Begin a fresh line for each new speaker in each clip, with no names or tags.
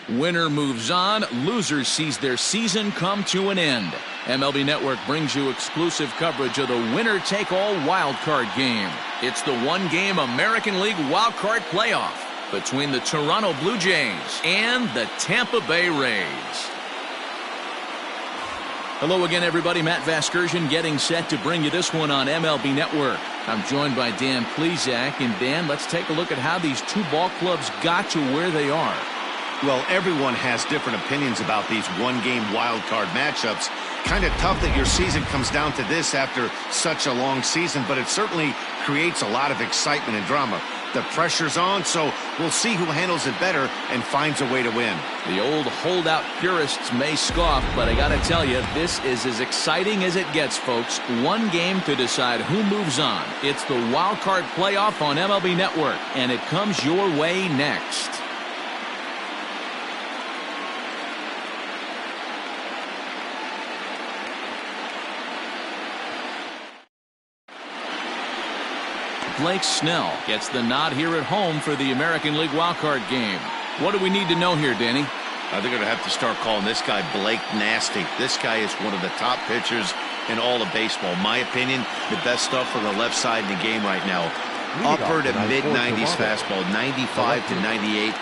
Winner moves on. Loser sees their season come to an end. MLB Network brings you exclusive coverage of the winner-take-all wildcard game. It's the one-game American League wildcard playoff between the Toronto Blue Jays and the Tampa Bay Rays. Hello again, everybody. Matt Vasgersian getting set to bring you this one on MLB Network. I'm joined by Dan Plesac. And Dan, let's take a look at how these two ball clubs got to where they are.
Well, everyone has different opinions about these one-game wild card matchups. Kind of tough that your season comes down to this after such a long season, but it certainly creates a lot of excitement and drama. The pressure's on, so we'll see who handles it better and finds a way to win.
The old holdout purists may scoff, but I gotta tell you, this is as exciting as it gets, folks. One game to decide who moves on. It's the wild card playoff on MLB Network, and it comes your way next. Blake Snell gets the nod here at home for the American League wildcard game. What do we need to know here, Danny?
They're going to have to start calling this guy Blake Nasty. This guy is one of the top pitchers in all of baseball. In my opinion, the best stuff on the left side in the game right now. Upper to mid-90s fastball, 95 to 98.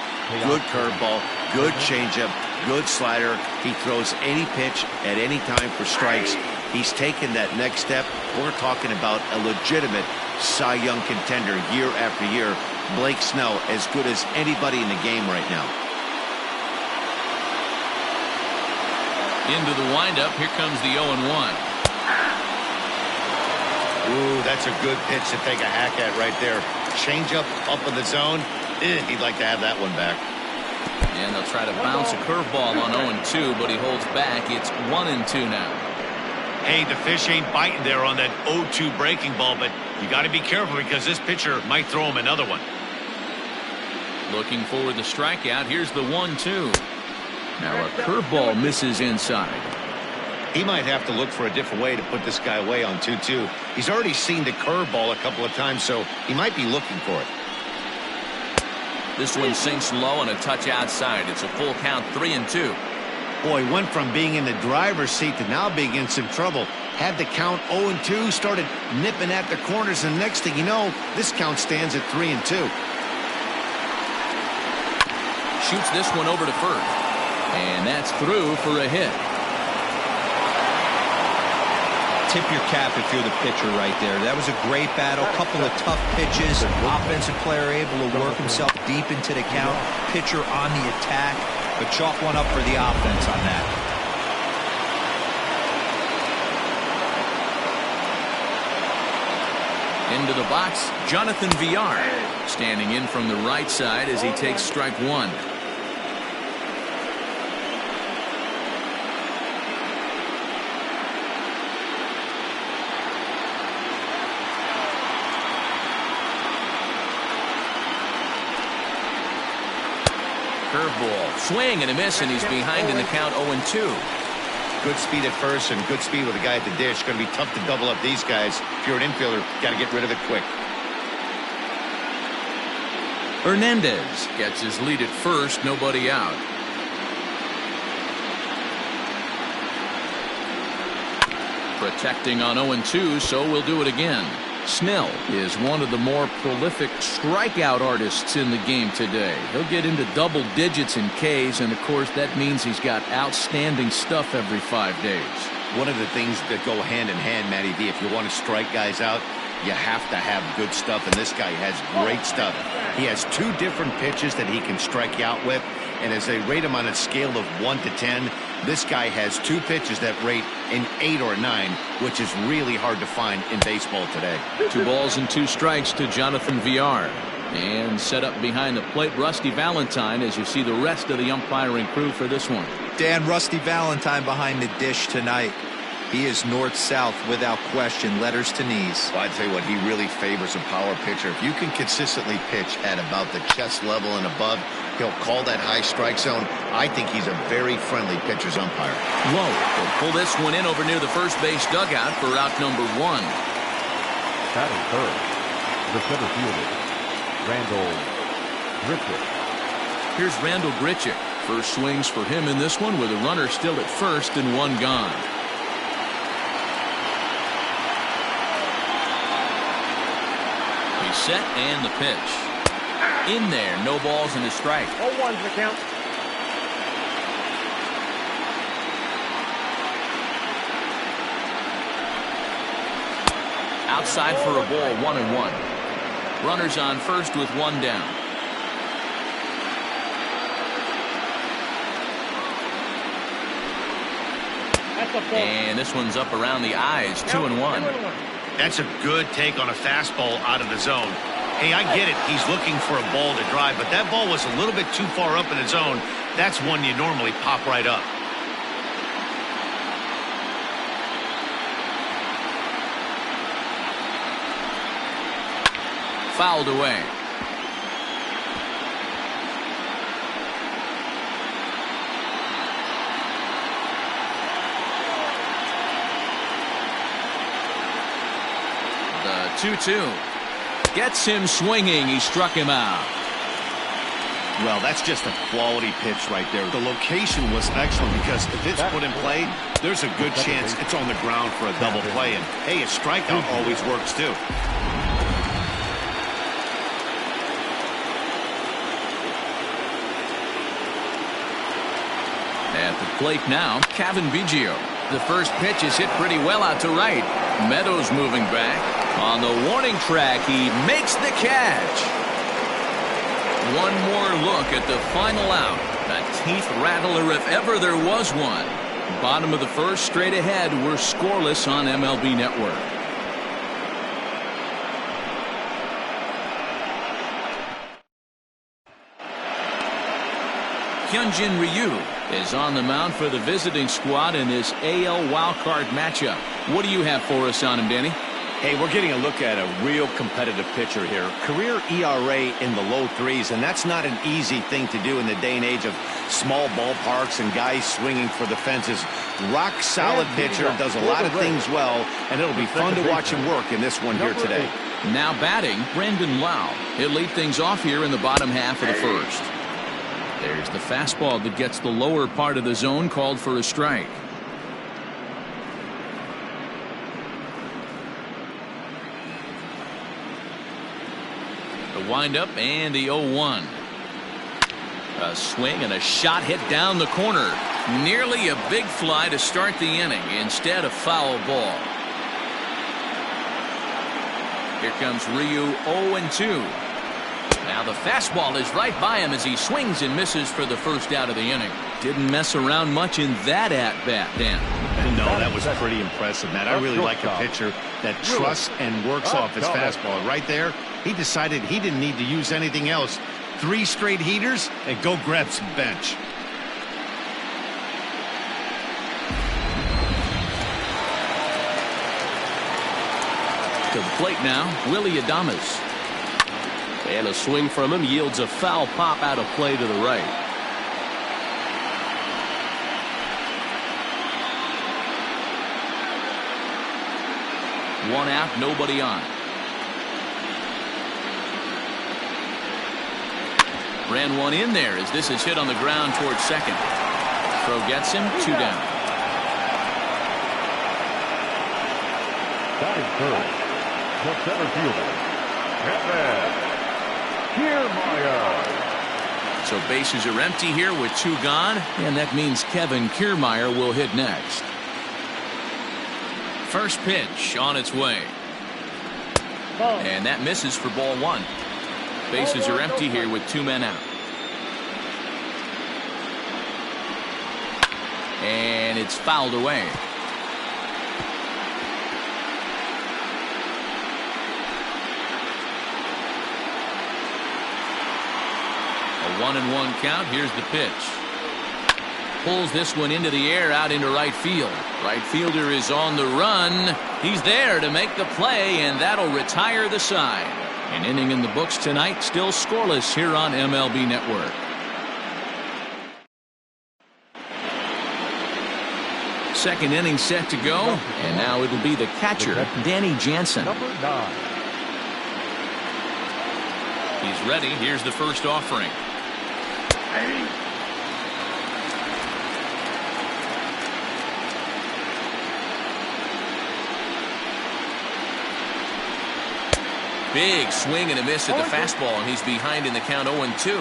Good curveball, good changeup, good slider. He throws any pitch at any time for strikes. He's taken that next step. We're talking about a legitimate Cy Young contender year after year. Blake Snell, as good as anybody in the game right now.
Into the windup. Here comes the 0-1.
Ooh, that's a good pitch to take a hack at right there. Changeup up in the zone. He'd like to have that one back.
And they'll try to bounce a curveball on 0-2, but he holds back. It's 1-2 now.
Hey, the fish ain't biting there on that 0-2 breaking ball, but you got to be careful because this pitcher might throw him another one.
Looking for the strikeout. Here's the 1-2. Now a curveball misses inside.
He might have to look for a different way to put this guy away on 2-2. He's already seen the curveball a couple of times, so he might be looking for it.
This one sinks low and a touch outside. It's a full count, 3-2.
Boy, went from being in the driver's seat to now being in some trouble. Had the count 0-2, started nipping at the corners, and next thing you know, this count stands at 3-2.
Shoots this one over to first. And that's through for a hit.
Tip your cap if you're the pitcher right there. That was a great battle. Couple of tough pitches. Offensive player able to work himself deep into the count. Pitcher on the attack. But chalk one up for the offense on that.
Into the box, Jonathan Villar standing in from the right side as he takes strike one. Curveball, swing and a miss, and he's behind in the count 0-2.
Good speed at first and good speed with the guy at the dish. Going to be tough to double up these guys. If you're an infielder, got to get rid of it quick.
Hernandez gets his lead at first, nobody out. Protecting on 0-2, so we'll do it again. Snell is one of the more prolific strikeout artists in the game today. He'll get into double digits in Ks, and of course that means he's got outstanding stuff every 5 days.
One of the things that go hand in hand, Matty V, if you want to strike guys out, you have to have good stuff, and this guy has great stuff. He has two different pitches that he can strike you out with, and as they rate him on a scale of 1 to 10, this guy has two pitches that rate an 8 or 9, which is really hard to find in baseball today.
2 balls and 2 strikes to Jonathan Villar. And set up behind the plate, Rusty Valentine, as you see the rest of the umpiring crew for this one.
Dan, Rusty Valentine behind the dish tonight. He is north-south without question, letters to knees.
Well, I'd tell you what, he really favors a power pitcher. If you can consistently pitch at about the chest level and above, he'll call that high strike zone. I think he's a very friendly pitcher's umpire.
Low will pull this one in over near the first base dugout for out number 1.
Batting third, the center fielder, Randall Grichuk.
Here's Randall Grichuk. First swings for him in this one with a runner still at first and one gone. He's set and the pitch. In there, no balls and a strike.
0-1's the count.
Outside for a ball, 1-1. Runners on first with one down. And this one's up around the eyes, 2-1.
That's a good take on a fastball out of the zone. Hey, I get it. He's looking for a ball to drive, but that ball was a little bit too far up in the zone. That's one you normally pop right up.
Fouled away. The 2-2 gets him swinging. He struck him out.
Well, that's just a quality pitch right there. The location was excellent because if it's put in play, there's a good chance it's on the ground for a double play. And hey, a strikeout always works too.
At the plate now, Kevin Biggio. The first pitch is hit pretty well out to right. Meadows moving back. On the warning track, he makes the catch. One more look at the final out. A teeth rattler if ever there was one. Bottom of the first, straight ahead. We're scoreless on MLB Network. Hyunjin Ryu is on the mound for the visiting squad in this AL wildcard matchup. What do you have for us on him, Danny?
Hey, we're getting a look at a real competitive pitcher here. Career ERA in the low threes, and that's not an easy thing to do in the day and age of small ballparks and guys swinging for the fences. Rock solid pitcher, does a lot of things well, and it'll be fun to watch him work in this one here today.
Now batting, Brandon Lau. He'll lead things off here in the bottom half of the first. There's the fastball that gets the lower part of the zone, called for a strike. The windup and the 0-1. A swing and a shot hit down the corner. Nearly a big fly to start the inning. Instead, a foul ball. Here comes Ryu, 0-2. Now the fastball is right by him as he swings and misses for the first out of the inning. Didn't mess around much in that at-bat, Dan.
No, that was pretty impressive, Matt. I really like a pitcher that trusts and works off his fastball. Right there, he decided he didn't need to use anything else. 3 straight heaters and go grab some bench.
To the plate now, Willie Adames. And a swing from him yields a foul pop out of play to the right. One out, nobody on. Ran one in there as this is hit on the ground towards second. Throw gets him, 2 down.
Batting third, the center fielder, Kevin Kiermaier.
So bases are empty here with 2 gone, and that means Kevin Kiermaier will hit next. First pitch on its way. And that misses for ball 1. Bases are empty here with 2 men out. And it's fouled away. A 1-1 count. Here's the pitch. Pulls this one into the air out into right field. Right fielder is on the run. He's there to make the play, and that'll retire the side. An inning in the books tonight, still scoreless here on MLB Network. Second inning set to go, and now it'll be the catcher, Danny Jansen.
Number 9.
He's ready. Here's the first offering. Big swing and a miss at the fastball, and he's behind in the count 0-2.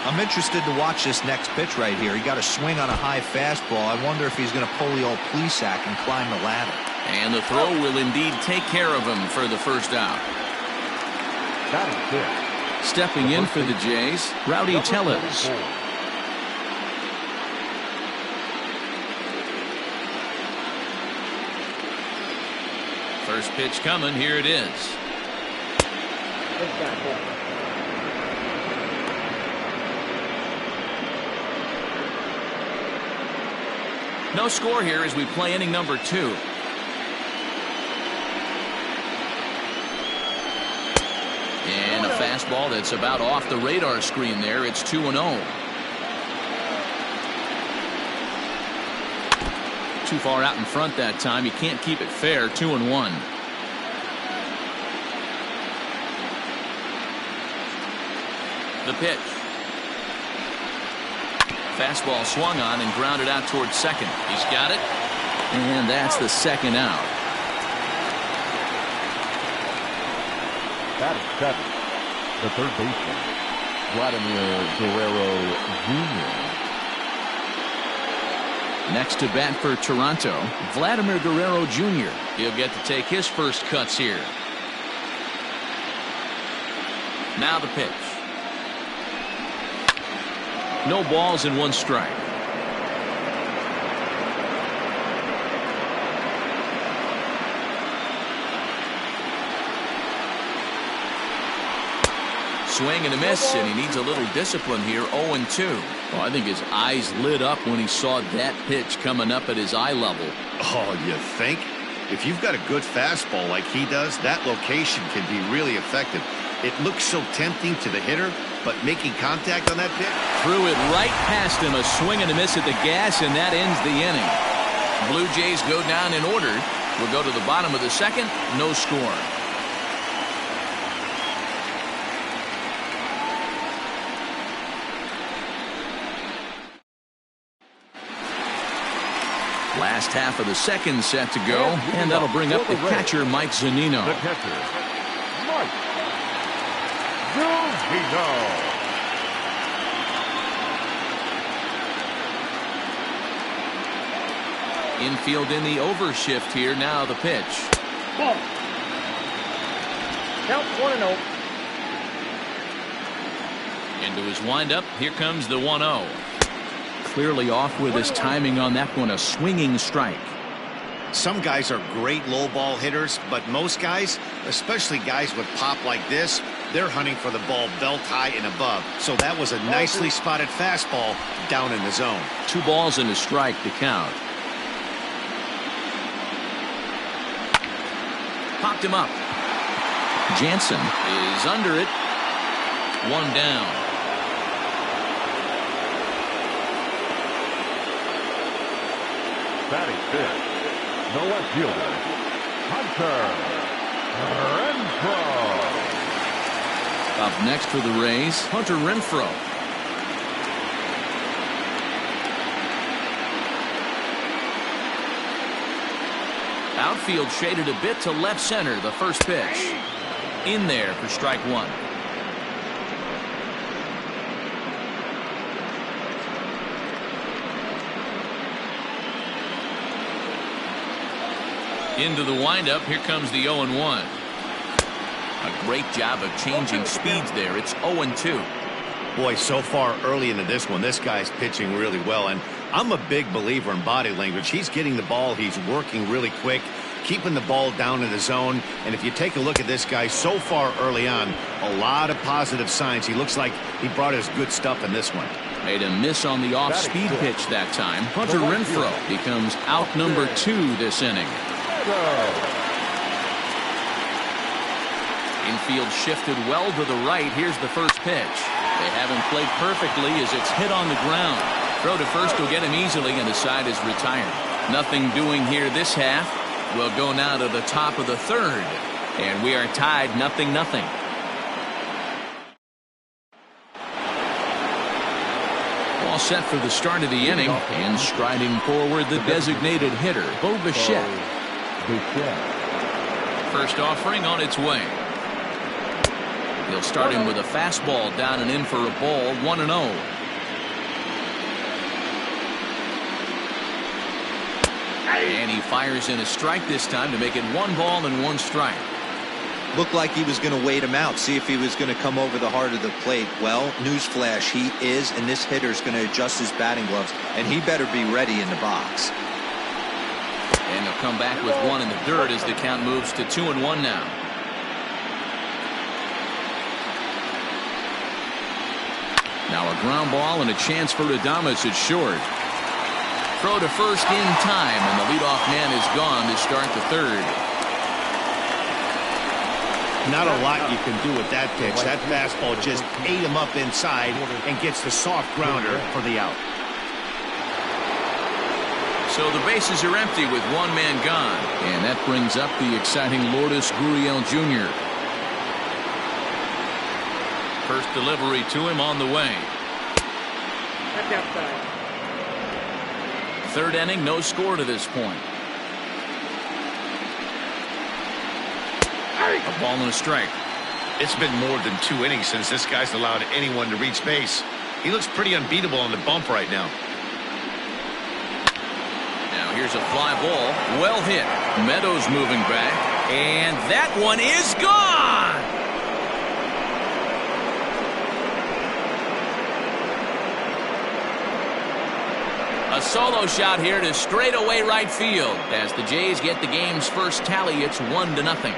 I'm interested to watch this next pitch right here. He got a swing on a high fastball. I wonder if he's going to pull the old Plesac and climb the ladder.
And the throw will indeed take care of him for the first out. Stepping in for the Jays, Rowdy Tellez. First pitch coming. Here it is. No score here as we play inning number 2. And a fastball that's about off the radar screen there. It's 2-0. Too far out in front that time. You can't keep it fair. 2-1. The pitch. Fastball swung on and grounded out towards second. He's got it. And that's the second out.
That is 7. The third baseman, Vladimir Guerrero Jr.
Next to bat for Toronto, Vladimir Guerrero Jr. He'll get to take his first cuts here. Now the pitch. No balls and 1 strike. Swing and a miss, and he needs a little discipline here. 0-2. Well, I think his eyes lit up when he saw that pitch coming up at his eye level.
Oh, you think? If you've got a good fastball like he does, that location can be really effective. It looks so tempting to the hitter, but making contact on that pitch?
Threw it right past him. A swing and a miss at the gas, and that ends the inning. Blue Jays go down in order. We'll go to the bottom of the second. No score. Last half of the second set to go, and that'll bring up the catcher, Mike Zunino.
The catcher, Mike Zunino.
Infield in the overshift here. Now the pitch.
Ball. Count 1-0.
Into his windup. Here comes the 1-0. Clearly off with his timing on that one. A swinging strike.
Some guys are great low ball hitters, but most guys, especially guys with pop like this, they're hunting for the ball belt high and above. So that was a nicely spotted fastball down in the zone.
2 balls and a strike to count. Popped him up. Jansen is under it. 1 down.
Batting fifth, the left fielder, Hunter Renfroe.
Up next for the Rays, Hunter Renfroe. Outfield shaded a bit to left center. The first pitch. In there for strike 1. Into the windup. Here comes the 0-1. A great job of changing speeds there. It's 0-2.
Boy, so far early into this one, this guy's pitching really well. And I'm a big believer in body language. He's getting the ball. He's working really quick, keeping the ball down in the zone. And if you take a look at this guy so far early on, a lot of positive signs. He looks like he brought his good stuff in this one.
Made a miss on the off-speed pitch that time. Hunter Renfroe becomes out number 2 this inning. Infield shifted well to the right. Here's the first pitch. They haven't played perfectly as it's hit on the ground. Throw to first will get him easily, and the side is retired. Nothing doing here this half. We'll go now to the top of the third, and we are tied 0-0. All set for the start of the inning, and striding forward the designated hitter, Bo Bichette. First offering on its way. He'll start him with a fastball down and in for a ball, 1-0. And he fires in a strike this time to make it 1 ball and 1 strike.
Looked like he was going to wait him out, see if he was going to come over the heart of the plate. Well, newsflash, he is, and this hitter's going to adjust his batting gloves, and he better be ready in the box.
And he'll come back with 1 in the dirt as the count moves to 2-1 now. Now a ground ball and a chance for Adames at short. Throw to first in time, and the leadoff man is gone to start the third.
Not a lot you can do with that pitch. That fastball just ate him up inside and gets the soft grounder for the out.
So the bases are empty with 1 man gone. And that brings up the exciting Lourdes Gurriel Jr. First delivery to him on the way. Third inning, no score to this point. A ball and a strike.
It's been more than 2 innings since this guy's allowed anyone to reach base. He looks pretty unbeatable on the bump right now.
Now here's a fly ball. Well hit. Meadows moving back. And that one is gone. A solo shot here to straightaway right field. As the Jays get the game's first tally, it's 1-0.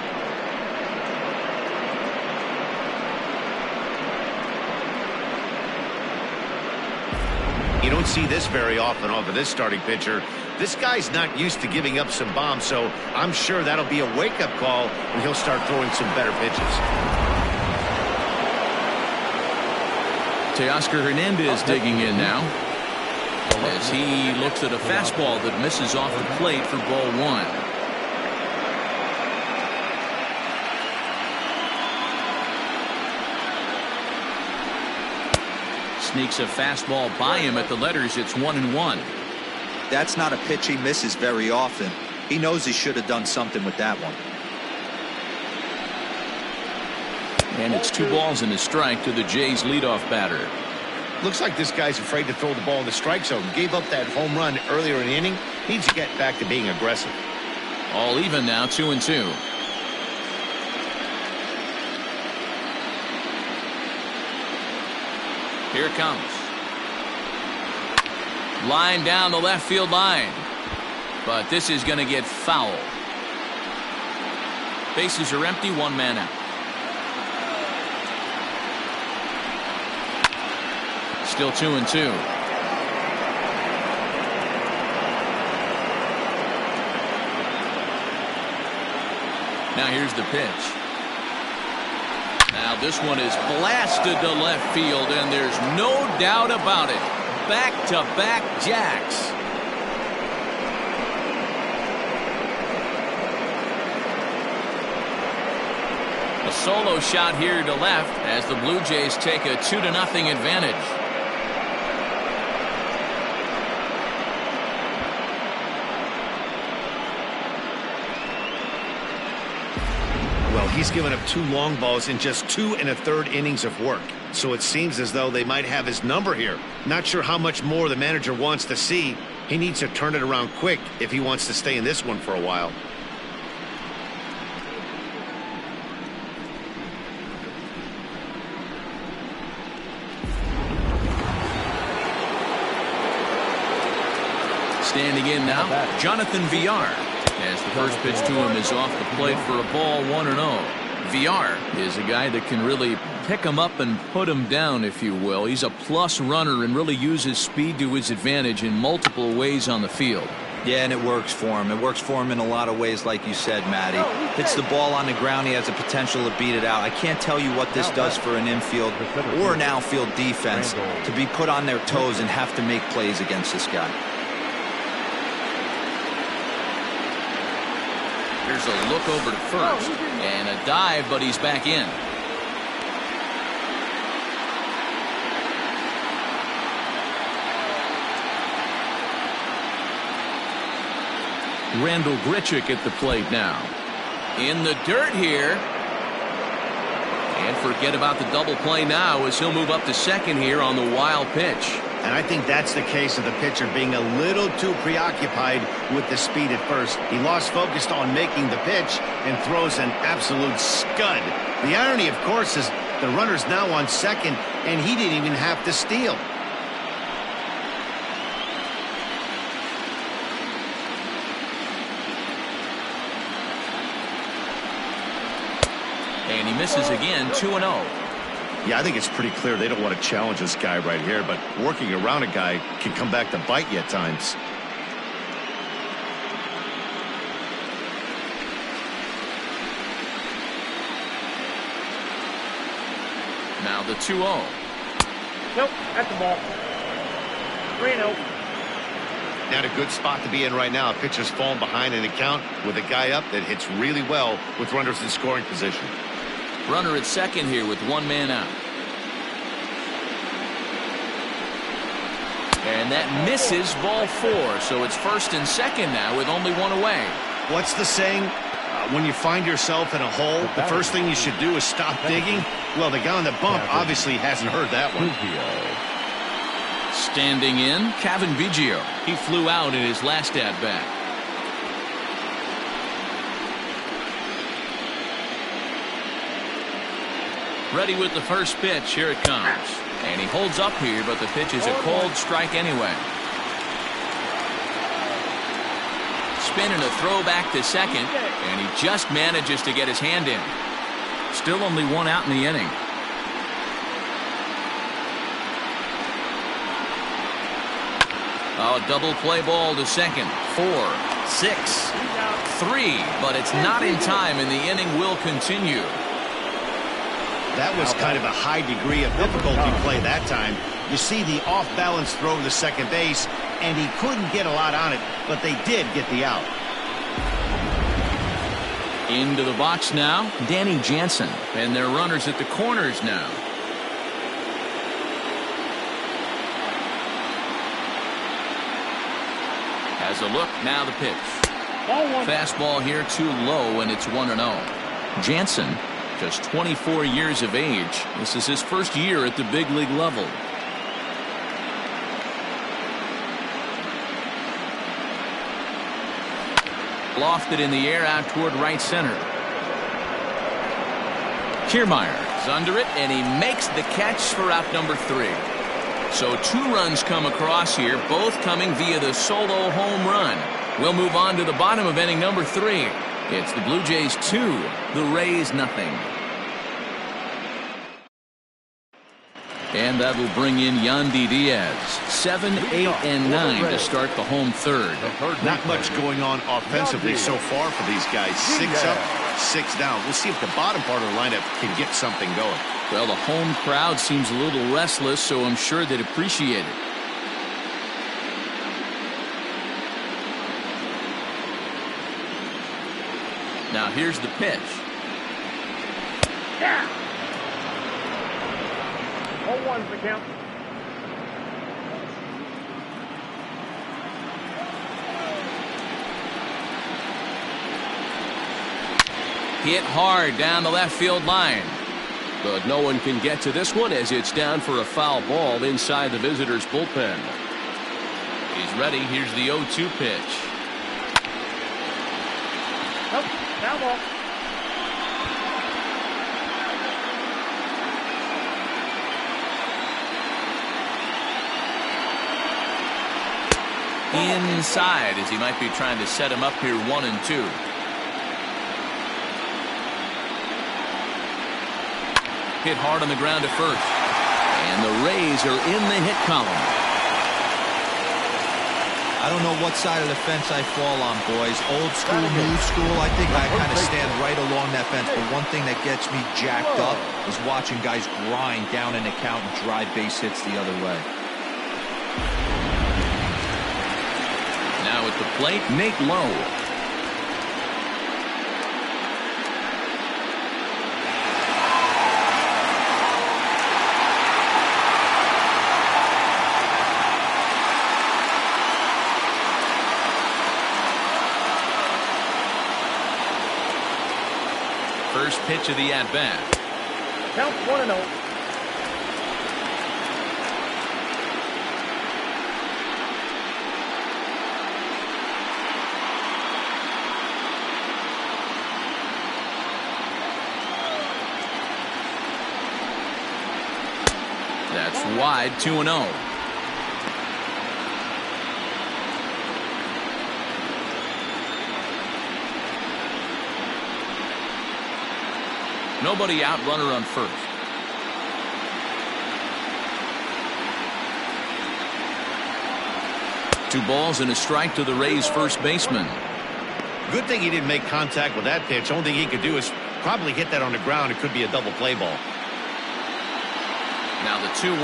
You don't see this very often off of this starting pitcher. This guy's not used to giving up some bombs, so I'm sure that'll be a wake-up call and he'll start throwing some better pitches.
Teoscar Hernandez digging in now as he looks at a fastball that misses off the plate for ball 1. Sneaks a fastball by him at the letters. It's 1-1.
That's not a pitch he misses very often. He knows he should have done something with that one.
And it's 2 balls and a strike to the Jays leadoff batter.
Looks like this guy's afraid to throw the ball in the strike zone. Gave up that home run earlier in the inning. Needs to get back to being aggressive.
All even now, 2-2. Here it comes. Line down the left field line. But this is going to get foul. Bases are empty, 1 man out. Still 2-2. Now here's the pitch. Now this one is blasted to left field, and there's no doubt about it. Back-to-back jacks. A solo shot here to left as the Blue Jays take a 2-0 advantage.
Well, he's given up 2 long balls in just 2 1/3 innings of work. So it seems as though they might have his number here. Not sure how much more the manager wants to see. He needs to turn it around quick if he wants to stay in this one for a while.
Standing in now, Jonathan Villar. As the first pitch to him is off the plate for a ball, 1-0. Villar is a guy that can really pick him up and put him down, if you will. He's a plus runner and really uses speed to his advantage in multiple ways on the field.
Yeah, and it works for him. It works for him in a lot of ways, like you said, Matty. Hits the ball on the ground. He has the potential to beat it out. I can't tell you what this does for an infield or an outfield defense to be put on their toes and have to make plays against this guy.
Here's a look over to first and a dive, but he's back in. Randall Grichuk at the plate now. In the dirt here. And forget about the double play now as he'll move up to second here on the wild pitch.
And I think that's the case of the pitcher being a little too preoccupied with the speed at first. He lost focus on making the pitch and throws an absolute scud. The irony, of course, is the runner's now on second, and he didn't even have to steal.
And he misses again, 2-0.
Yeah, I think it's pretty clear they don't want to challenge this guy right here, but working around a guy can come back to bite you at times.
Now the 2-0.
Nope, that's the ball. 3-0.
Not a good spot to be in right now. A pitcher's falling behind in the count with a guy up that hits really well with runners in scoring position.
Runner at second here with one man out. And that misses, ball 4. So it's first and second now with only one away.
What's the saying? When you find yourself in a hole, the first thing you should do is stop digging. Well, the guy on the bump obviously hasn't heard that one.
Standing in, Kevin Biggio. He flew out in his last at-bat. Ready with the first pitch. Here it comes. And he holds up here, but the pitch is a cold strike anyway. Spin and a throw back to second, and he just manages to get his hand in. Still only one out in the inning. Oh, double play ball to second. 4, 6, 3, but it's not in time, and the inning will continue.
That was kind of a high degree of difficulty play that time. You see the off-balance throw to second base, and he couldn't get a lot on it, but they did get the out.
Into the box now, Danny Jansen, and their runners at the corners now. Has a look, now the pitch. Fastball here too low, and it's 1-0. Jansen, just 24 years of age. This is his first year at the big league level. Lofted in the air out toward right center. Kiermaier is under it, and he makes the catch for out number 3. So 2 runs come across here, both coming via the solo home run. We'll move on to the bottom of inning number 3. It's the Blue Jays 2, the Rays nothing. And that will bring in Yandy Diaz. 7, 8, and 9 to start the home third.
Not much going on offensively so far for these guys. 6 up, 6 down. We'll see if the bottom part of the lineup can get something going.
Well, the home crowd seems a little restless, so I'm sure they'd appreciate it. Now here's the pitch.
Yeah. 0-1's the count.
Hit hard down the left field line. But no one can get to this one as it's down for a foul ball inside the visitors' bullpen. He's ready. Here's the 0-2 pitch.
Nope, foul ball.
Inside as he might be trying to set him up here 1-2. Hit hard on the ground to first. And the Rays are in the hit column.
I don't know what side of the fence I fall on, boys. Old school, new school. I think I kind of stand right along that fence. But one thing that gets me jacked up is watching guys grind down an account and drive base hits the other way.
Now at the plate, Nate Lowe. First pitch of the at-bat.
Count 1-0.
That's wide, 2-0. Nobody out, runner on first. Two balls and a strike to the Rays first baseman.
Good thing he didn't make contact with that pitch. Only thing he could do is probably hit that on the ground. It could be a double play ball.
Now the 2-1.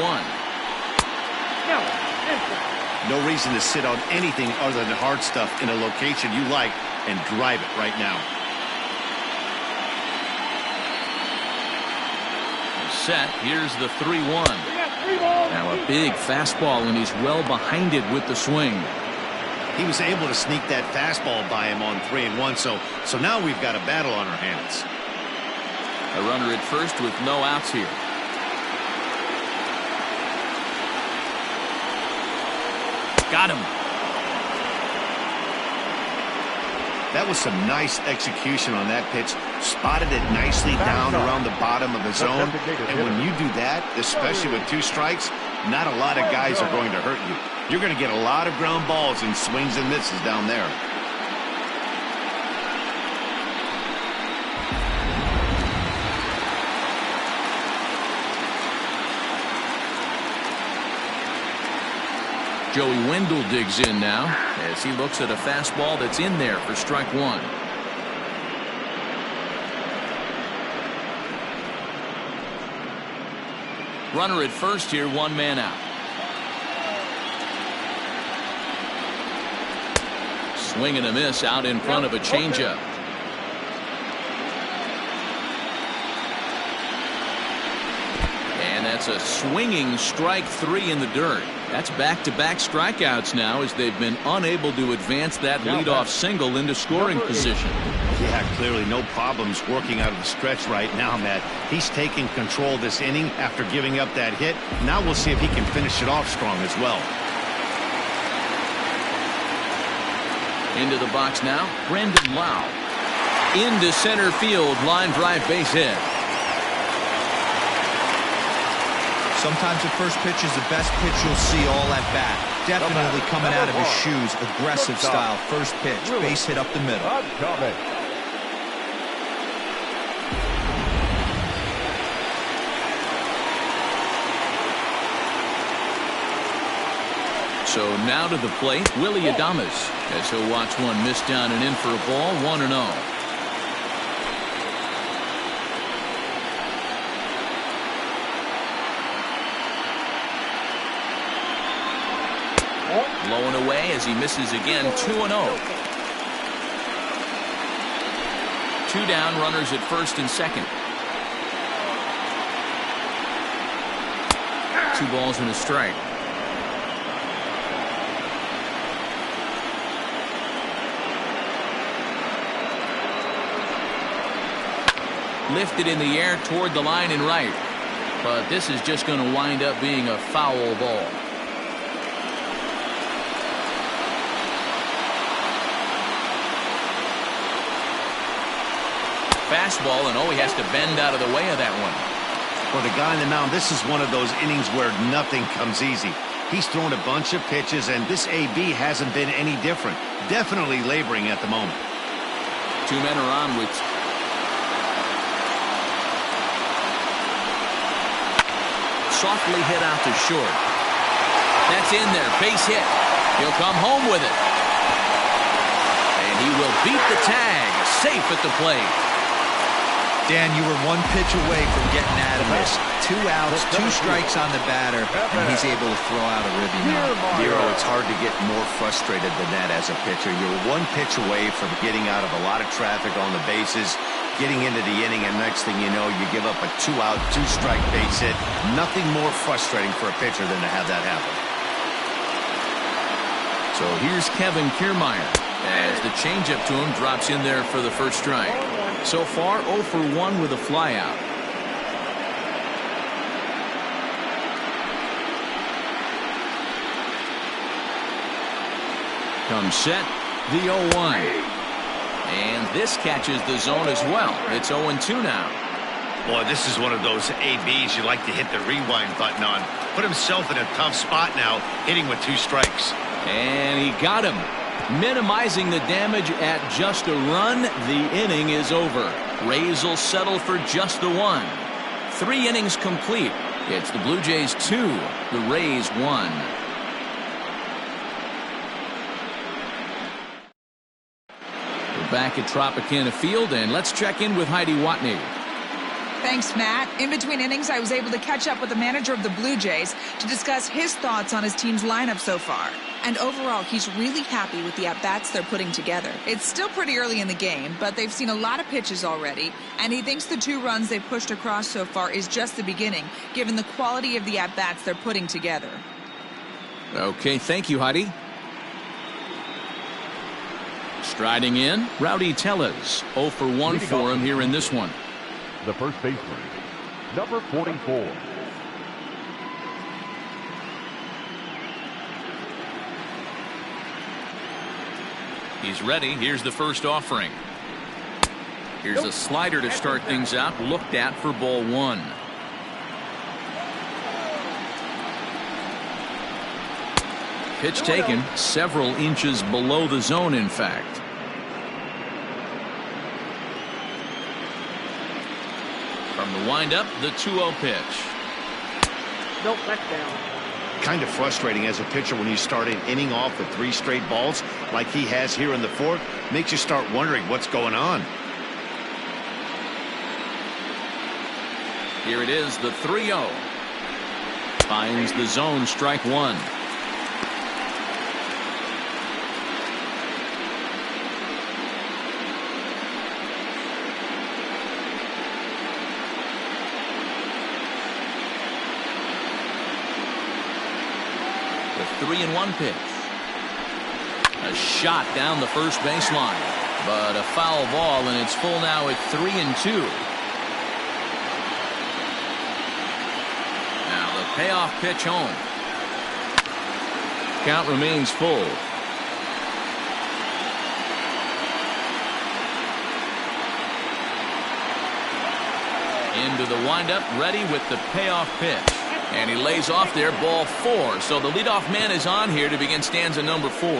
No reason to sit on anything other than hard stuff in a location you like and drive it right now.
Set. Here's the 3-1. Now a big fastball, and he's well behind it with the swing.
He was able to sneak that fastball by him on 3-1, so now we've got a battle on our hands.
A runner at first with no outs here. Got him.
That was some nice execution on that pitch. Spotted it nicely down around the bottom of the zone. And when you do that, especially with two strikes, not a lot of guys are going to hurt you. You're going to get a lot of ground balls and swings and misses down there.
Joey Wendell digs in now as he looks at a fastball that's in there for strike one. Runner at first here, one man out. Swing and a miss out in front of a changeup. And that's a swinging strike three in the dirt. That's back-to-back strikeouts now as they've been unable to advance that leadoff single into scoring position.
Yeah, clearly no problems working out of the stretch right now, Matt. He's taking control of this inning after giving up that hit. Now we'll see if he can finish it off strong as well.
Into the box now, Brendan Lau. Into center field, line drive base hit.
Sometimes the first pitch is the best pitch you'll see all at bat. Definitely coming out of his shoes. Aggressive style. First pitch. Base hit up the middle.
So now to the plate, Willie Adames, as he'll watch one miss down and in for a ball, 1-0. Low and away as he misses again, 2-0. Two down, runners at first and second. Two balls and a strike. Lifted in the air toward the line and right. But this is just going to wind up being a foul ball. Fastball, and he has to bend out of the way of that one.
For the guy on the mound, this is one of those innings where nothing comes easy. He's thrown a bunch of pitches, and this AB hasn't been any different. Definitely laboring at the moment.
Two men are on with... Softly hit out to short. That's in there, base hit. He'll come home with it. And he will beat the tag, safe at the plate.
Dan, you were one pitch away from getting out of this. 2 outs, 2 strikes on the batter, and he's able to throw out a ribby knock.
Miro, it's hard to get more frustrated than that as a pitcher. You're one pitch away from getting out of a lot of traffic on the bases, getting into the inning, and next thing you know, you give up a 2-out, 2-strike base hit. Nothing more frustrating for a pitcher than to have that happen.
So here's Kevin Kiermaier as the changeup to him drops in there for the first strike. So far, 0 for 1 with a flyout. Comes set, the 0-1. And this catches the zone as well. It's 0-2 now.
Boy, this is one of those ABs you like to hit the rewind button on. Put himself in a tough spot now, hitting with 2 strikes.
And he got him. Minimizing the damage at just a run. The inning is over. Rays will settle for just the 1. 3 innings complete. It's the Blue Jays 2, the Rays 1. We're back at Tropicana Field, and let's check in with Heidi Watney.
Thanks, Matt. In between innings, I was able to catch up with the manager of the Blue Jays to discuss his thoughts on his team's lineup so far. And overall, he's really happy with the at-bats they're putting together. It's still pretty early in the game, but they've seen a lot of pitches already, and he thinks the 2 runs they've pushed across so far is just the beginning, given the quality of the at-bats they're putting together.
Okay, thank you, Heidi. Striding in, Rowdy Tellez. 0 for 1 for him here in this one.
The first baseman, number 44.
He's ready. Here's the first offering. Here's a slider to start things out. Looked at for ball 1. Pitch taken several inches below the zone, in fact. From the windup, the 2-0 pitch.
Nope, that's down.
Kind of frustrating as a pitcher when you start an inning off with 3 straight balls like he has here in the 4th. Makes you start wondering what's going on.
Here it is, the 3-0. Finds the zone, strike 1. The 3-1 pitch. A shot down the first baseline, but a foul ball, and it's full now at 3-2. Now the payoff pitch home. Count remains full. Into the windup, ready with the payoff pitch. And he lays off there, ball 4. So the leadoff man is on here to begin stanza number 4.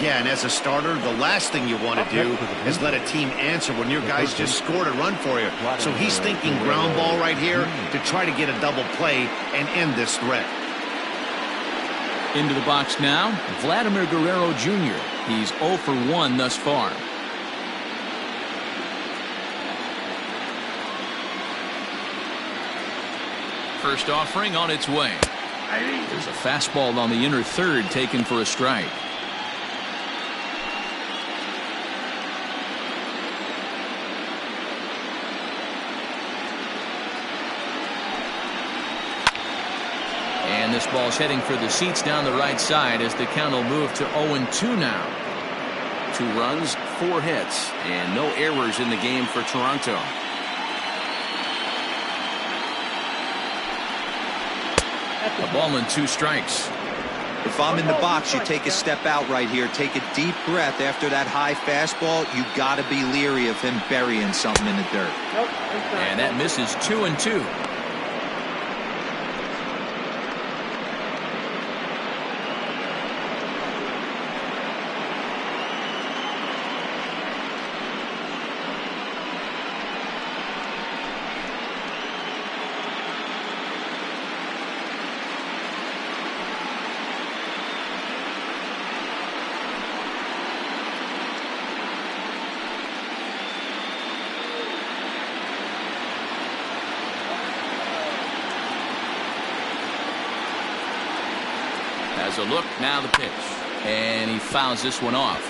Yeah, and as a starter, the last thing you want to do is let a team answer when your guys just scored a run for you. So he's thinking ground ball right here to try to get a double play and end this threat.
Into the box now, Vladimir Guerrero Jr. He's 0 for 1 thus far. First offering on its way. There's a fastball on the inner third taken for a strike. And this ball's heading for the seats down the right side as the count will move to 0-2 now. 2 runs, 4 hits, and no errors in the game for Toronto. A ball and 2 strikes.
If I'm in the box, you take a step out right here. Take a deep breath after that high fastball. You got to be leery of him burying something in the dirt.
And that misses 2-2. Has a look, now the pitch. And he fouls this one off.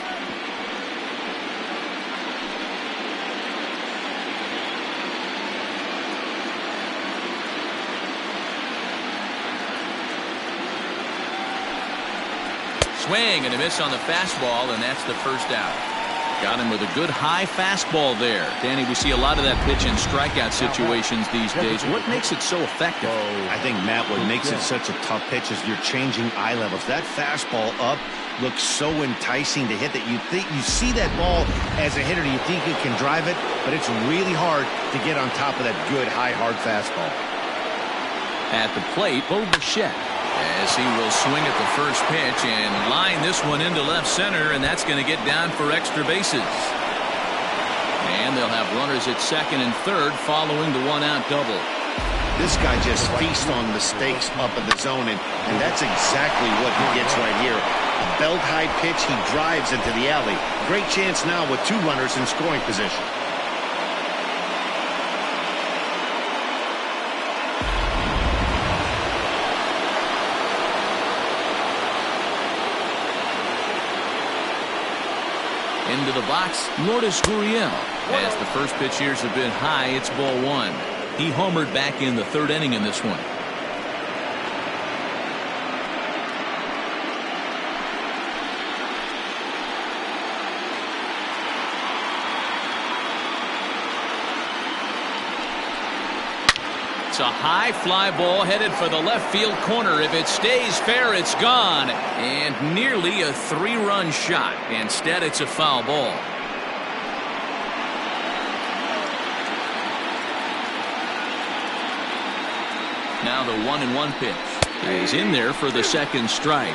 Swing and a miss on the fastball, and that's the first out. Got him with a good high fastball there. Danny, we see a lot of that pitch in strikeout situations these days. What makes it so effective?
I think, Matt, what makes it such a tough pitch is you're changing eye levels. That fastball up looks so enticing to hit that you see that ball as a hitter, you think you can drive it, but it's really hard to get on top of that good high hard fastball.
At the plate, Bo Bichette, as he will swing at the first pitch and line this one into left center, and that's going to get down for extra bases. And they'll have runners at second and third following the one-out double.
This guy just feasts on mistakes up in the zone, and that's exactly what he gets right here. A belt-high pitch, he drives into the alley. Great chance now with two runners in scoring position.
Into the box, Lourdes Gurriel. As the first pitch years have been high, it's ball one. He homered back in the third inning in this one. It's a high fly ball headed for the left field corner. If it stays fair, it's gone. And nearly a three-run shot. Instead, it's a foul ball. Now the 1-1 pitch is in there for the second strike.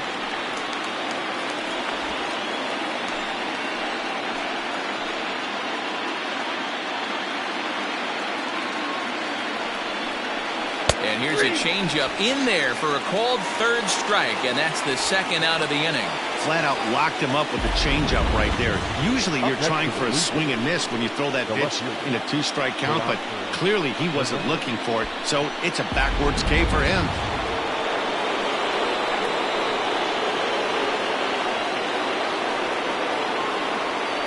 And here's a changeup in there for a called third strike, and that's the second out of the inning.
Flat out locked him up with the changeup right there. Usually you're trying for a swing and miss when you throw that pitch in a two-strike count, but clearly he wasn't looking for it, so it's a backwards K for him.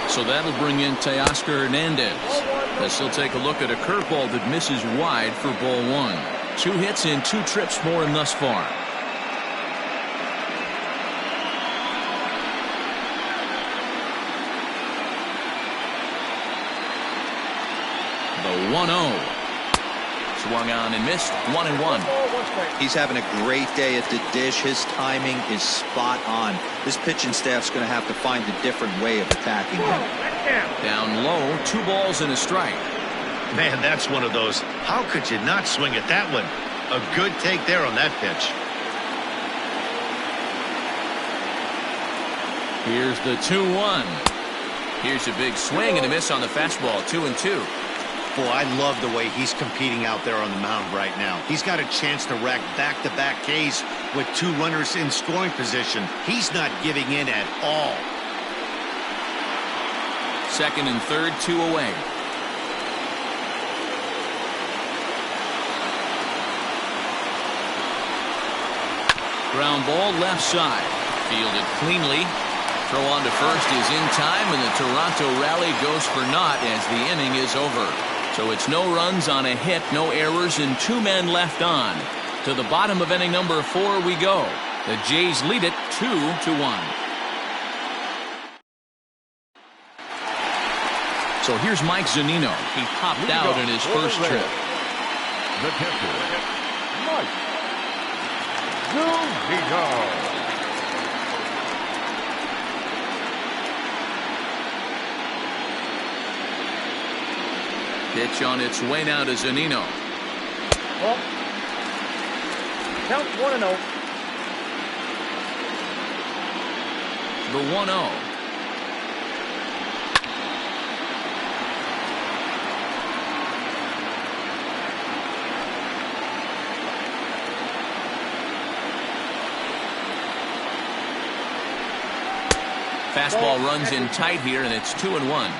So that'll bring in Teoscar Hernandez. As he'll take a look at a curveball that misses wide for ball one. 2 hits and 2 trips for him thus far. The 1-0. Swung on and missed. 1-1.
He's having a great day at the dish. His timing is spot on. This pitching staff's going to have to find a different way of attacking him.
Down low, 2 balls and a strike.
Man, that's one of those. How could you not swing at that one? A good take there on that pitch.
Here's the 2-1. Here's a big swing and a miss on the fastball. 2-2.
Boy, I love the way he's competing out there on the mound right now. He's got a chance to rack back-to-back Ks with 2 runners in scoring position. He's not giving in at all.
Second and third, 2 away. Ground ball left side. Fielded cleanly. Throw on to first is in time, and the Toronto rally goes for naught as the inning is over. So it's no runs on a hit, no errors, and 2 men left on. To the bottom of inning number 4 we go. The Jays lead it 2-1. So here's Mike Zunino. He popped out in his first trip.
The catcher, Mike Zunino.
Pitch on its way now to Zunino.
Well, count 1-0.
The 1-0. Fastball runs in tight here, and it's 2-1.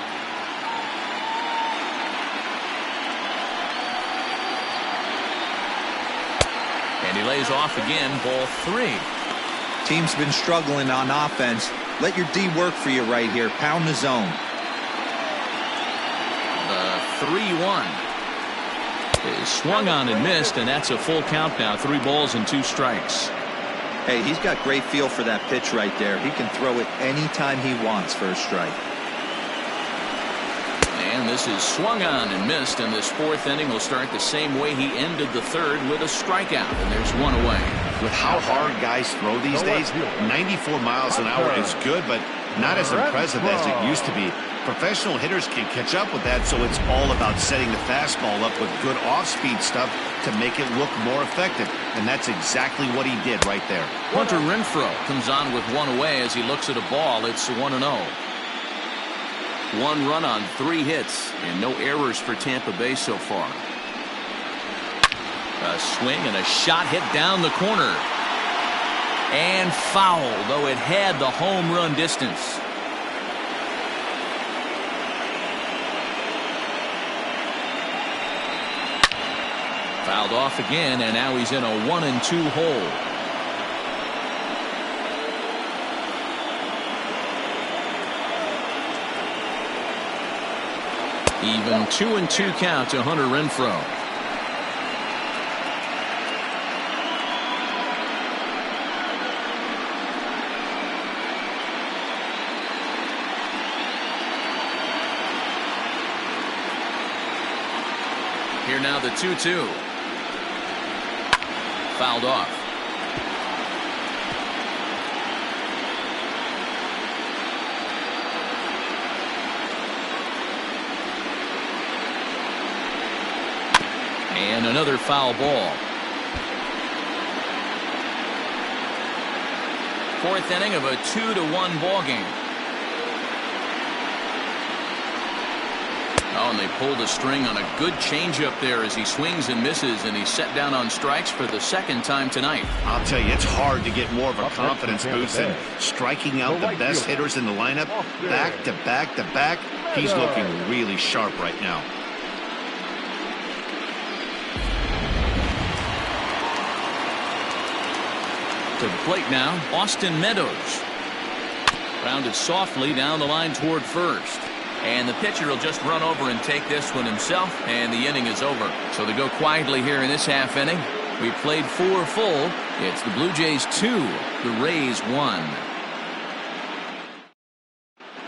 And he lays off again, ball 3.
Team's been struggling on offense. Let your D work for you right here. Pound the zone.
The 3-1 is swung on and missed, and that's a full count now. 3 balls and 2 strikes.
Hey, he's got great feel for that pitch right there. He can throw it anytime he wants for a strike.
This is swung on and missed, and this fourth inning will start the same way he ended the third, with a strikeout, and there's one away.
With how hard guys throw these days, 94 miles an hour is good, but not as impressive as it used to be. Professional hitters can catch up with that, so it's all about setting the fastball up with good off-speed stuff to make it look more effective, and that's exactly what he did right there.
Hunter Renfroe comes on with one away as he looks at a ball. It's 1-0. 1 run on 3 hits, and no errors for Tampa Bay so far. A swing and a shot hit down the corner. And foul, though it had the home run distance. Fouled off again, and now he's in a 1-2 hole. Even 2-2 count to Hunter Renfroe. Here now the 2-2. Fouled off. And another foul ball. Fourth inning of a 2-1 ball game. Oh, and they pulled a string on a good changeup there as he swings and misses, and he's set down on strikes for the second time tonight.
I'll tell you, it's hard to get more of a confidence boost than striking out the best hitters in the lineup back to back to back. He's looking really sharp right now.
To the plate now, Austin Meadows. Rounded softly down the line toward first. And the pitcher will just run over and take this one himself, and the inning is over. So they go quietly here in this half inning. We played 4 full. It's the Blue Jays 2, the Rays 1.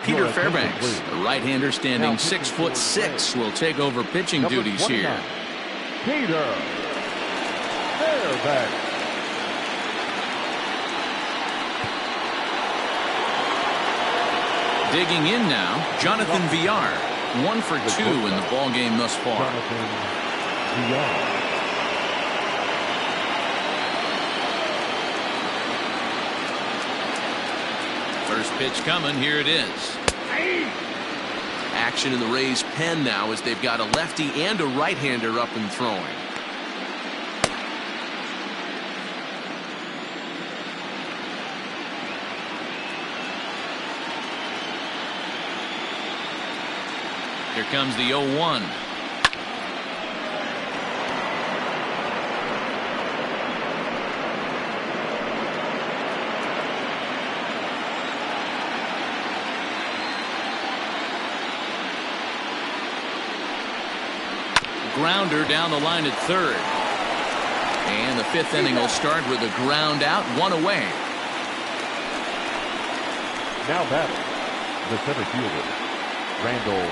Peter Fairbanks, the right-hander standing 6'6", will take over pitching duties here.
Peter Fairbanks.
Digging in now, Jonathan Villar. 1 for 2 in the ball game thus far. First pitch coming. Here it is. Action in the Rays' pen now as they've got a lefty and a right-hander up and throwing. Here comes the 0-1. Grounder down the line at third. And the 5th inning will start with a ground out, 1 away.
Now batting, the center fielder, Randall.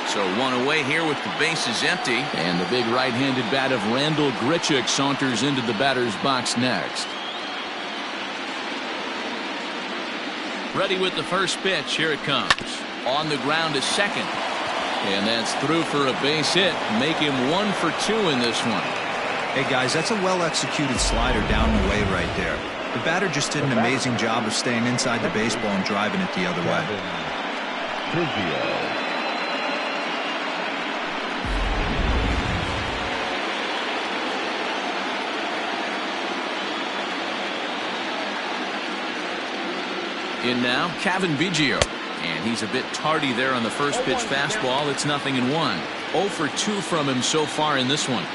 So 1 away here with the bases empty, and the big right-handed bat of Randall Grichuk saunters into the batter's box next. Ready with the first pitch. Here it comes. On the ground is second, and that's through for a base hit. Make him 1 for 2 in this one.
Hey guys, that's a well-executed slider down and away right there. The batter just did an amazing job of staying inside the baseball and driving it the other way.
In now, Kevin Biggio. And he's a bit tardy there on the first pitch fastball. It's 0-1. 0 for 2 from him so far in this one.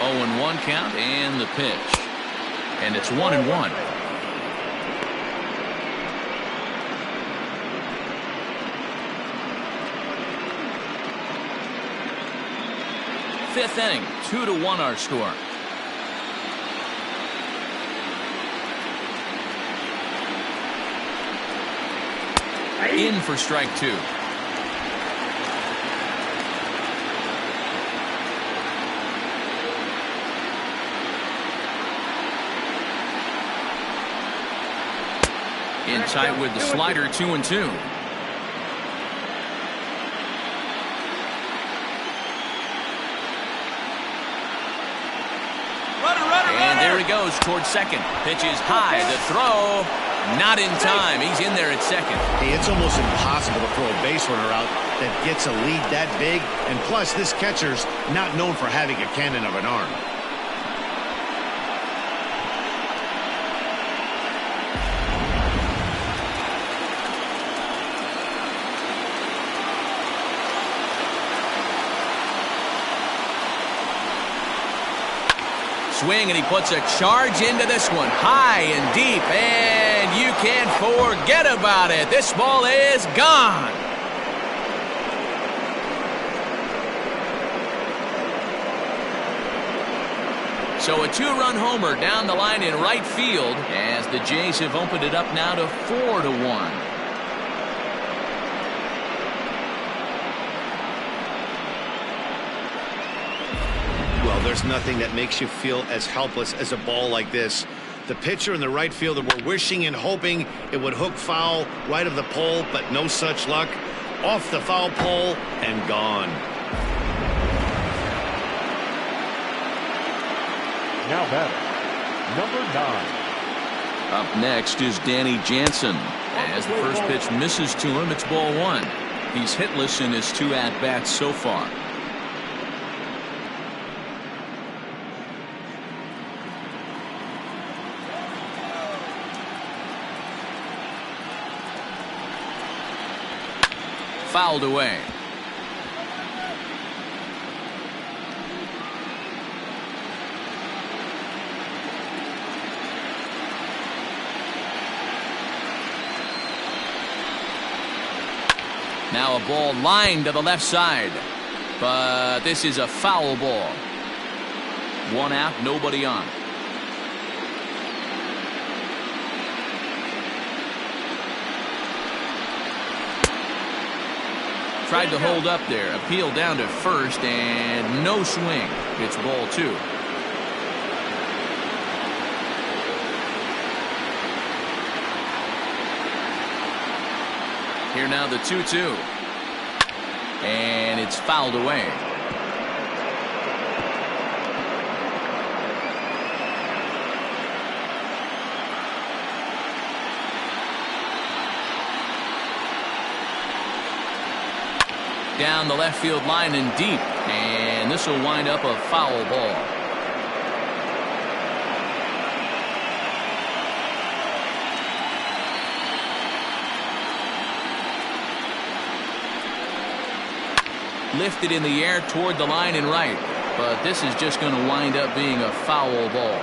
Oh, 0-1 count, and the pitch. And it's 1-1. fifth inning. 2-1 our score. In for strike 2. In tight with the slider, 2-2. And there he goes towards second. Pitch is high. The throw, not in time. He's in there at second.
Hey, it's almost impossible to throw a base runner out that gets a lead that big. And plus, this catcher's not known for having a cannon of an arm.
Swing, and he puts a charge into this one. High and deep, and you can't forget about it. This ball is gone. So a 2-run homer down the line in right field as the Jays have opened it up now to 4-1.
There's nothing that makes you feel as helpless as a ball like this. The pitcher and the right fielder were wishing and hoping it would hook foul right of the pole, but no such luck. Off the foul pole and gone.
Now batting, number 9.
Up next is Danny Jansen. As the first pitch misses to him, it's ball 1. He's hitless in his 2 at-bats so far. Fouled away. Now a ball lined to the left side, but this is a foul ball. 1 out, nobody on. Tried to hold up there. Appeal down to first, and no swing. It's ball 2. Here now the 2-2. And it's fouled away. Down the left field line and deep, and this will wind up a foul ball. Lifted in the air toward the line and right, but this is just going to wind up being a foul ball.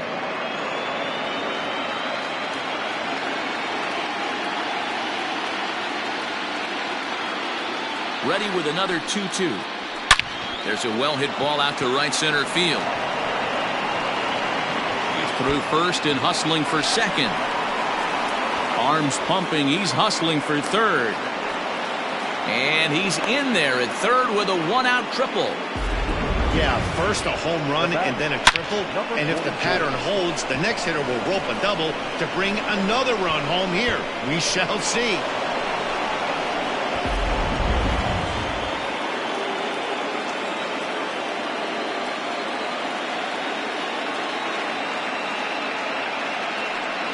Ready with another 2-2. There's a well-hit ball out to right center field. He's through first and hustling for second. Arms pumping. He's hustling for third. And he's in there at third with a 1-out triple.
Yeah, first a home run and then a triple. And if the pattern holds, the next hitter will rope a double to bring another run home here. We shall see.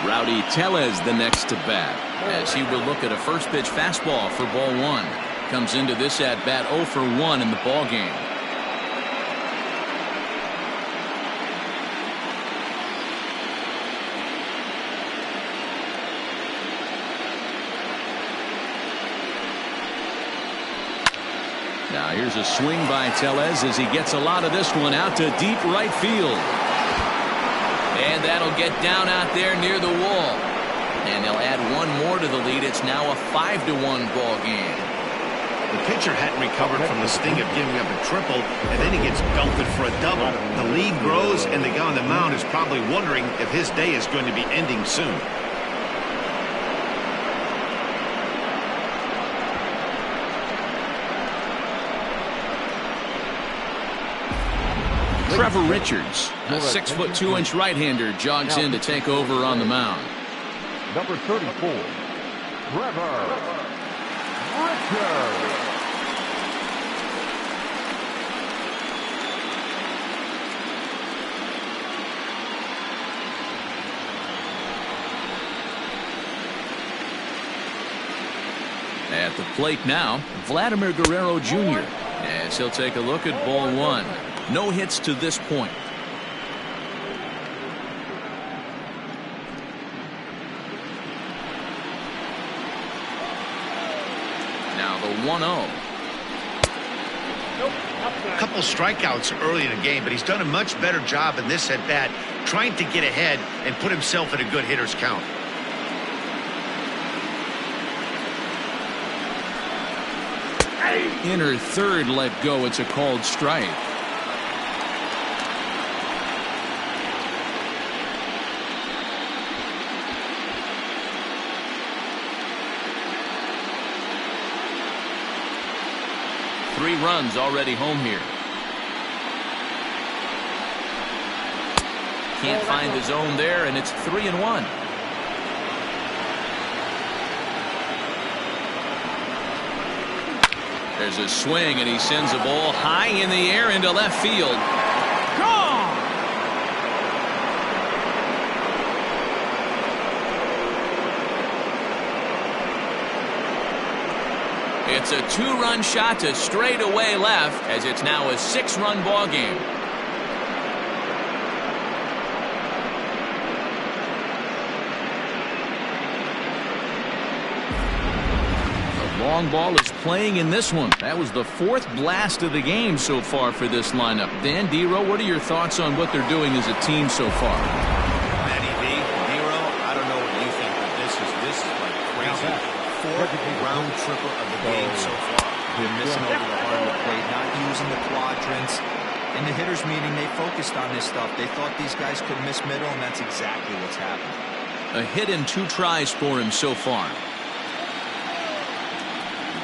Rowdy Tellez the next to bat as he will look at a first pitch fastball for ball 1. Comes into this at bat 0 for 1 in the ball game. Now here's a swing by Tellez as he gets a lot of this one out to deep right field. And that'll get down out there near the wall. And they'll add one more to the lead. It's now a 5-1 ball game.
The pitcher hadn't recovered from the sting of giving up a triple, and then he gets belted for a double. The lead grows, and the guy on the mound is probably wondering if his day is going to be ending soon.
Trevor Richards, a 6'2" right-hander, jogs in to take over on the mound.
Number 34, Trevor Richards.
At the plate now, Vladimir Guerrero Jr. as he'll take a look at ball one. No hits to this point. Now the 1-0.
A couple strikeouts early in the game, but he's done a much better job in this at-bat trying to get ahead and put himself in a good hitter's count.
Inner third let go. It's a called strike. Three runs already home here. Can't find the zone there, and it's 3-1. There's a swing, and he sends a ball high in the air into left field. Gone! It's a two-run shot to straightaway left, as it's now a 6-run ball game. Long ball is playing in this one. That was the 4th blast of the game so far for this lineup. Dan Dero, what are your thoughts on what they're doing as a team so far?
Matty V, Dero, I don't know what you think, but this is like crazy. 4th round tripper of the game so far. They're missing over the heart of the plate, not using the quadrants. In the hitters meeting, they focused on this stuff. They thought these guys could miss middle, and that's exactly what's happened.
A hit and 2 tries for him so far.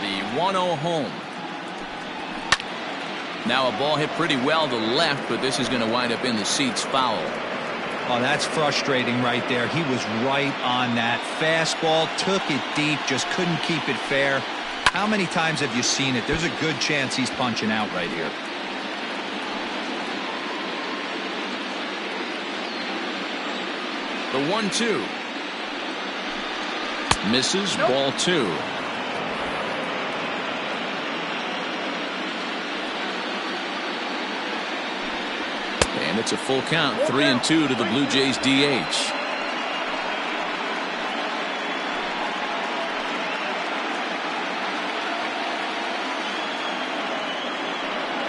The 1-0 home. Now a ball hit pretty well to left, but this is going to wind up in the seats foul.
Oh, that's frustrating right there. He was right on that. Fastball, took it deep, just couldn't keep it fair. How many times have you seen it? There's a good chance he's punching out right here.
The 1-2. Misses. Nope. Ball 2. And it's a full count. 3-2 to the Blue Jays DH.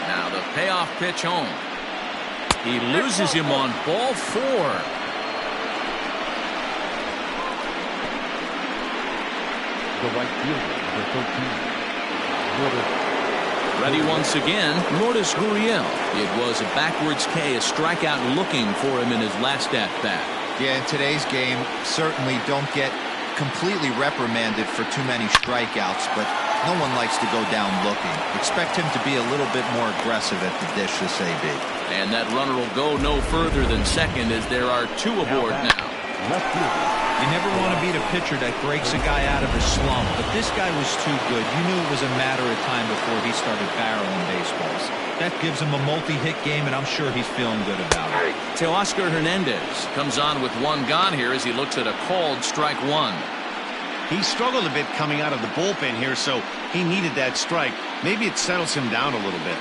Now the payoff pitch home. He loses him on ball 4.
The right fielder, number 13.
Ready once again, Lourdes Gurriel. It was a backwards K, a strikeout looking for him in his last at-bat.
Yeah, in today's game, certainly don't get completely reprimanded for too many strikeouts, but no one likes to go down looking. Expect him to be a little bit more aggressive at the dish this AB.
And that runner will go no further than second as there are 2 aboard now.
You never want to beat a pitcher that breaks a guy out of a slump, but this guy was too good. You knew it was a matter of time before he started barreling baseballs. That gives him a multi-hit game, and I'm sure he's feeling good about it.
Teoscar Hernandez comes on with 1 gone here as he looks at a called strike 1.
He struggled a bit coming out of the bullpen here, so he needed that strike. Maybe it settles him down a little bit.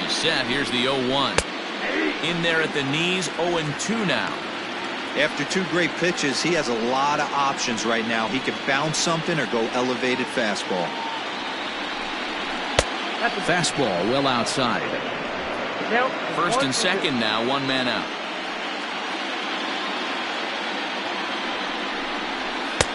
He's set. Here's the 0-1. In there at the knees, 0-2 now.
After 2 great pitches, he has a lot of options right now. He could bounce something or go elevated fastball.
Fastball well outside. First and second now, 1 man out.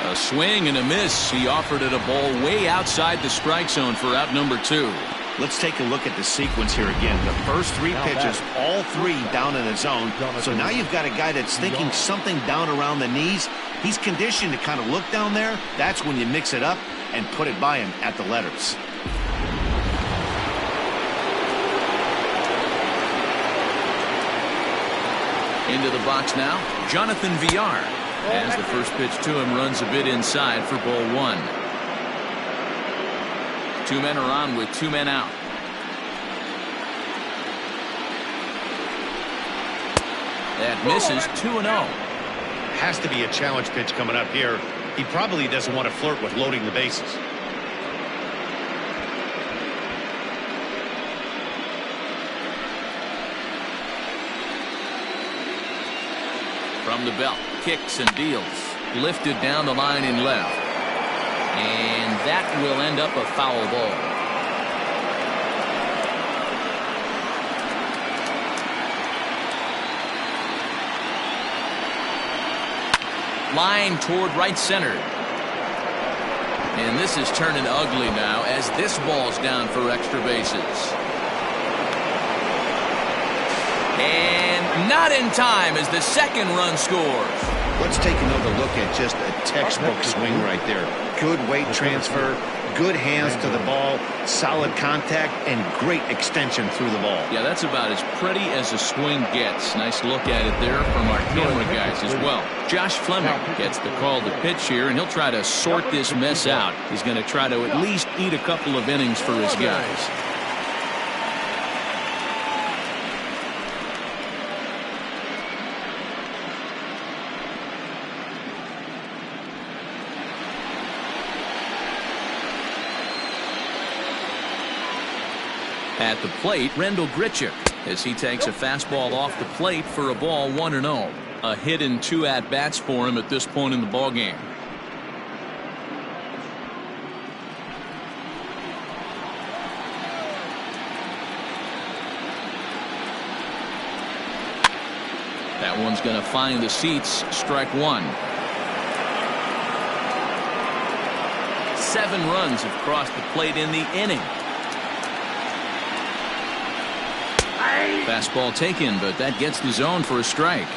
A swing and a miss. He offered it a ball way outside the strike zone for out number 2.
Let's take a look at the sequence here again. The first 3 pitches, all 3 down in the zone. So now you've got a guy that's thinking something down around the knees. He's conditioned to kind of look down there. That's when you mix it up and put it by him at the letters.
Into the box now, Jonathan Villar. As the first pitch to him runs a bit inside for ball 1. 2 men are on with 2 men out. That misses 2-0.
Has to be a challenge pitch coming up here. He probably doesn't want to flirt with loading the bases.
From the belt, kicks and deals. Lifted down the line in left. And that will end up a foul ball. Line toward right center. And this is turning ugly now as this ball's down for extra bases. And not in time as the second run scores.
Let's take another look at just a textbook swing right there. Good weight transfer, good hands to the ball, solid contact, and great extension through the ball.
Yeah, that's about as pretty as a swing gets. Nice look at it there from our camera guys as well. Josh Fleming gets the call to pitch here, and he'll try to sort this mess out. He's going to try to at least eat a couple of innings for his guys. At the plate, Rendell Grichuk as he takes a fastball off the plate for a ball 1-0. A hit and 2 at-bats for him at this point in the ballgame. That one's going to find the seats. Strike 1. 7 runs have crossed the plate in the inning. Fastball taken, but that gets the zone for a strike.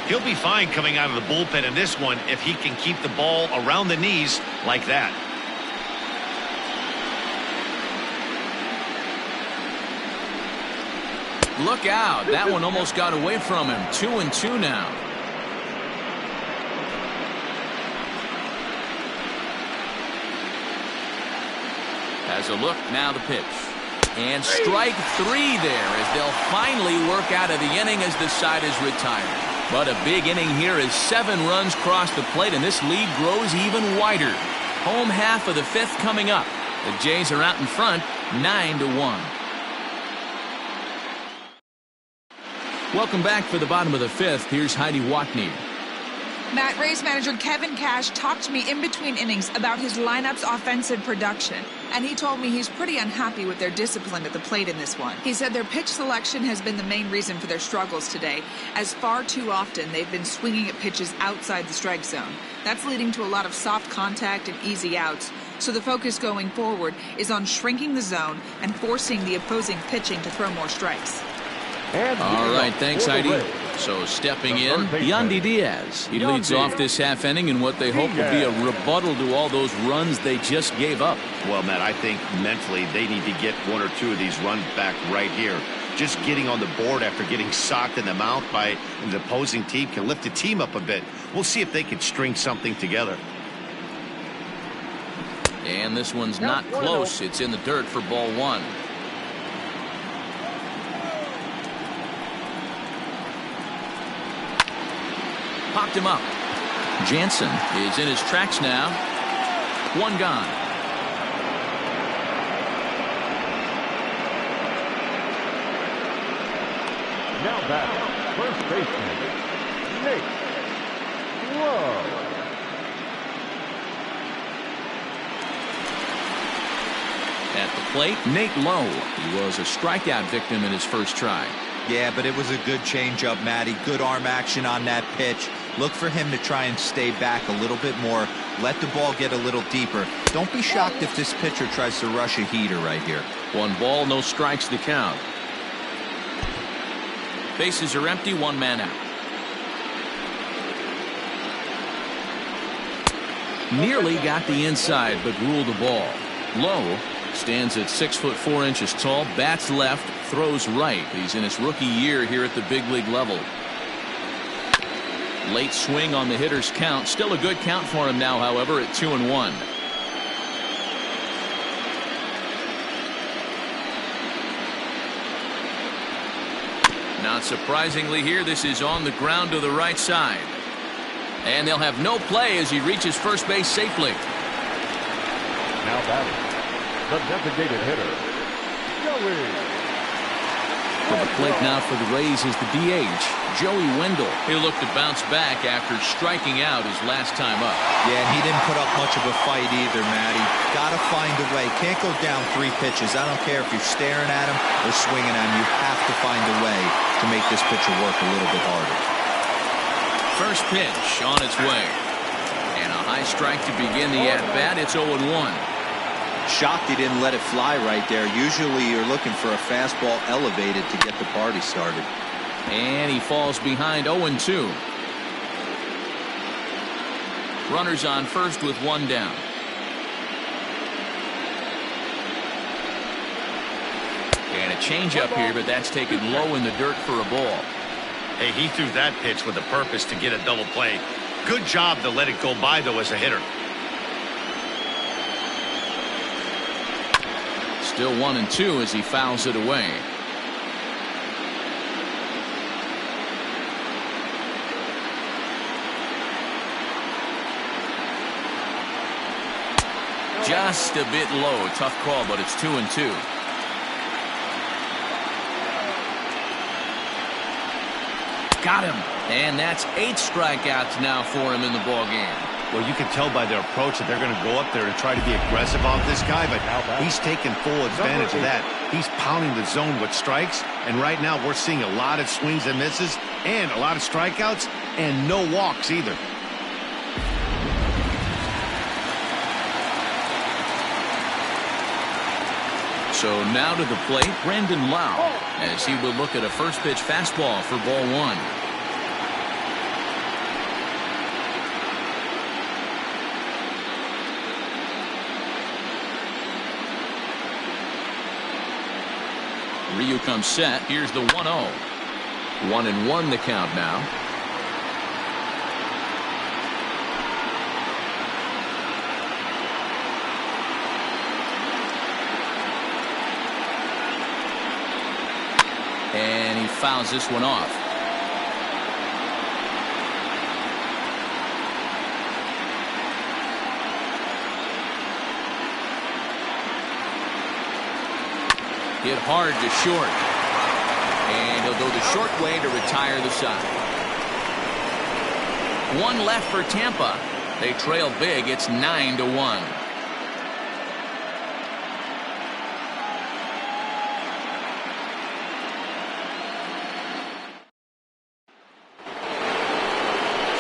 He'll be fine coming out of the bullpen in this one if he can keep the ball around the knees like that.
Look out. That one almost got away from him. 2-2 now. Has a look. Now the pitch. And strike 3 there as they'll finally work out of the inning as the side is retired. But a big inning here as 7 runs cross the plate, and this lead grows even wider. Home half of the 5th coming up. The Jays are out in front, 9-1. Welcome back for the bottom of the 5th. Here's Heidi Watney.
Matt, Rays manager Kevin Cash talked to me in between innings about his lineup's offensive production, and he told me he's pretty unhappy with their discipline at the plate in this one. He said their pitch selection has been the main reason for their struggles today, as far too often they've been swinging at pitches outside the strike zone. That's leading to a lot of soft contact and easy outs, so the focus going forward is on shrinking the zone and forcing the opposing pitching to throw more strikes.
All right, thanks, Heidi. So stepping in, Yandy Diaz. He leads off this half inning in what they hope will be a rebuttal to all those runs they just gave up.
Well, Matt, I think mentally they need to get 1 or 2 of these runs back right here. Just getting on the board after getting socked in the mouth by the opposing team can lift the team up a bit. We'll see if they can string something together.
And this one's not close. It's in the dirt for ball 1. Popped him up. Jansen is in his tracks now. 1 gone.
Now back, first baseman, Nate Lowe.
At the plate, Nate Lowe. He was a strikeout victim in his first try.
Yeah, but it was a good changeup, Matty. Good arm action on that pitch. Look for him to try and stay back a little bit more. Let the ball get a little deeper. Don't be shocked if this pitcher tries to rush a heater right here.
1 ball, no strikes to count. Bases are empty, 1 man out. Nearly got the inside, but ruled the ball. Low stands at 6'4" tall, bats left, throws right. He's in his rookie year here at the big league level. Late swing on the hitter's count. Still a good count for him now, however, at 2-1. Not surprisingly here, this is on the ground to the right side. And they'll have no play as he reaches first base safely.
Now batting, the designated hitter, Joey.
To the plate now for the Rays is the DH, Joey Wendell. He'll look to bounce back after striking out his last time up.
Yeah, and he didn't put up much of a fight either, Matty. Gotta find a way. Can't go down 3 pitches. I don't care if you're staring at him or swinging at him. You have to find a way to make this pitcher work a little bit harder.
First pitch on its way. And a high strike to begin the at-bat. It's 0-1.
Shocked he didn't let it fly right there. Usually you're looking for a fastball elevated to get the party started.
And he falls behind 0-2. Runners on first with 1 down. And a changeup here, but that's taken low in the dirt for a ball.
Hey, he threw that pitch with a purpose to get a double play. Good job to let it go by, though, as a hitter.
Still 1-2 as he fouls it away. Just a bit low. Tough call, but it's 2-2. Got him. And that's 8 strikeouts now for him in the ball game.
Well, you can tell by their approach that they're going to go up there to try to be aggressive off this guy, but he's taking full advantage of that. He's pounding the zone with strikes, and right now we're seeing a lot of swings and misses and a lot of strikeouts and no walks either.
So now to the plate, Brandon Lau, as he will look at a first pitch fastball for ball 1. Ryu comes set. Here's the 1-0. 1-1 the count now. And he fouls this one off. Hit hard to short. And he'll go the short way to retire the side. 1 left for Tampa. They trail big. It's 9-1.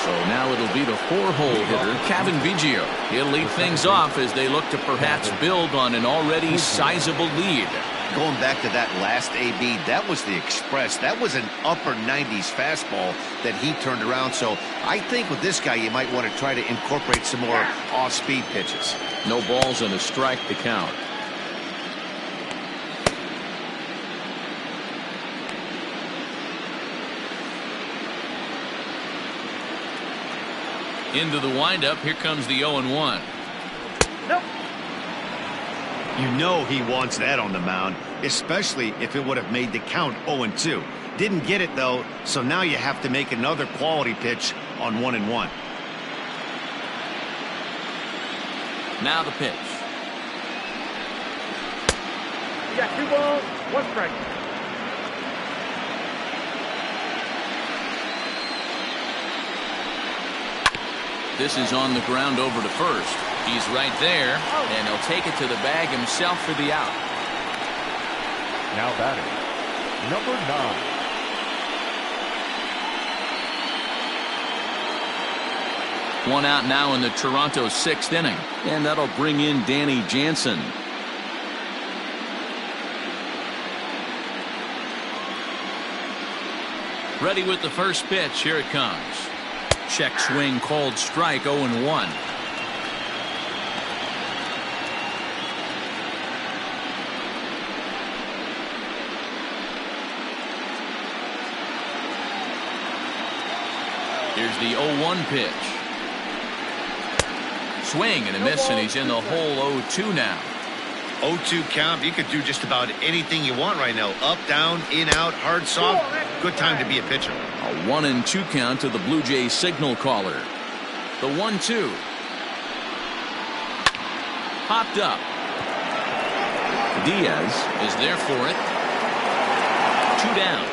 So now it'll be the 4-hole hitter, Kevin Biggio. He'll lead things off as they look to perhaps build on an already sizable lead.
Going back to that last AB, that was the express. That was an upper 90s fastball that he turned around. So I think with this guy, you might want to try to incorporate some more off-speed pitches.
No balls and a strike to count. Into the windup. Here comes the 0-1.
Nope.
You know he wants that on the mound, especially if it would have made the count 0-2. Didn't get it, though, so now you have to make another quality pitch on 1-1.
Now the pitch.
You got 2 balls, 1 strike.
This is on the ground over to first. He's right there, and he'll take it to the bag himself for the out.
Now batting, number 9,
One out now in the Toronto 6th inning, and that'll bring in Danny Jansen. Ready with the first pitch. Here it comes. Check swing called strike. 0-1. Here's the 0-1 pitch. Swing and a miss, and he's in the hole. 0-2 now.
0-2 count. You could do just about anything you want right now. Up, down, in, out, hard, soft. Good time to be a pitcher.
A 1-2 count to the Blue Jays signal caller. The 1-2. Popped up. Diaz is there for it. 2 down.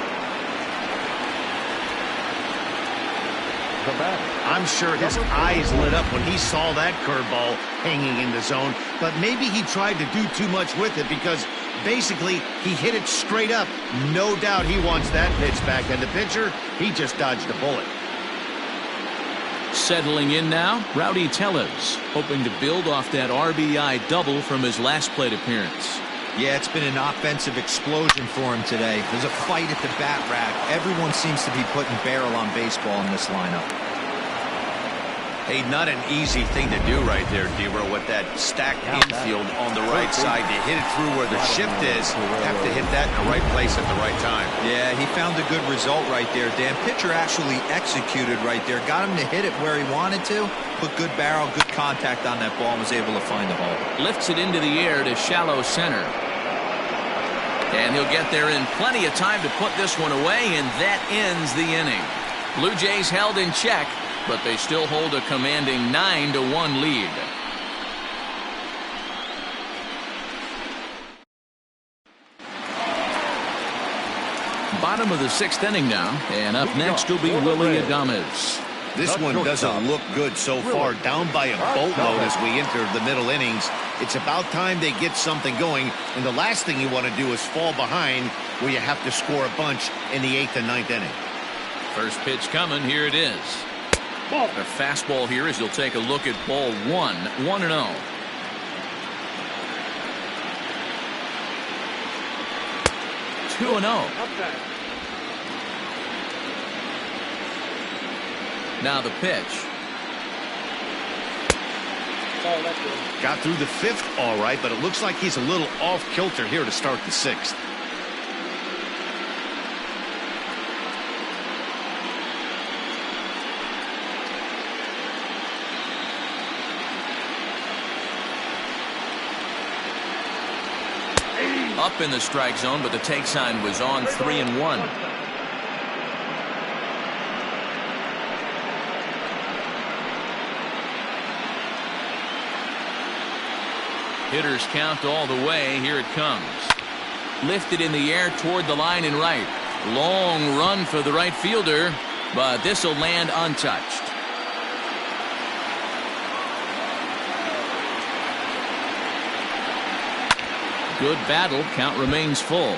I'm sure his eyes lit up when he saw that curveball hanging in the zone, but maybe he tried to do too much with it because basically he hit it straight up. No doubt he wants that pitch back, and the pitcher, he just dodged a bullet.
Settling in now, Rowdy Tellez, hoping to build off that RBI double from his last plate appearance.
Yeah, it's been an offensive explosion for him today. There's a fight at the bat rack. Everyone seems to be putting barrel on baseball in this lineup.
Hey, not an easy thing to do right there, D-Row, with that stacked infield on the right side. To hit it through where the shift is, have to hit that in the right place at the right time.
Yeah, he found a good result right there, Dan. Pitcher actually executed right there. Got him to hit it where he wanted to. Put good barrel, good contact on that ball, and was able to find the hole.
Lifts it into the air to shallow center. And he'll get there in plenty of time to put this one away, and that ends the inning. Blue Jays held in check, but they still hold a commanding 9-1 lead. Bottom of the 6th inning now, and up next will be Willie Adames.
This one doesn't look good so far. Down by a boatload as we enter the middle innings. It's about time they get something going, and the last thing you want to do is fall behind where you have to score a bunch in the 8th and 9th inning.
First pitch coming. Here it is. A fastball here as you'll take a look at ball 1. 1-0. Two and 0. Now the pitch.
Got through the 5th all right, but it looks like he's a little off kilter here to start the 6th.
Up in the strike zone, but the take sign was on. 3-1. Hitters count all the way. Here it comes. Lifted in the air toward the line and right. Long run for the right fielder, but this will land untouched. Good battle. Count remains full.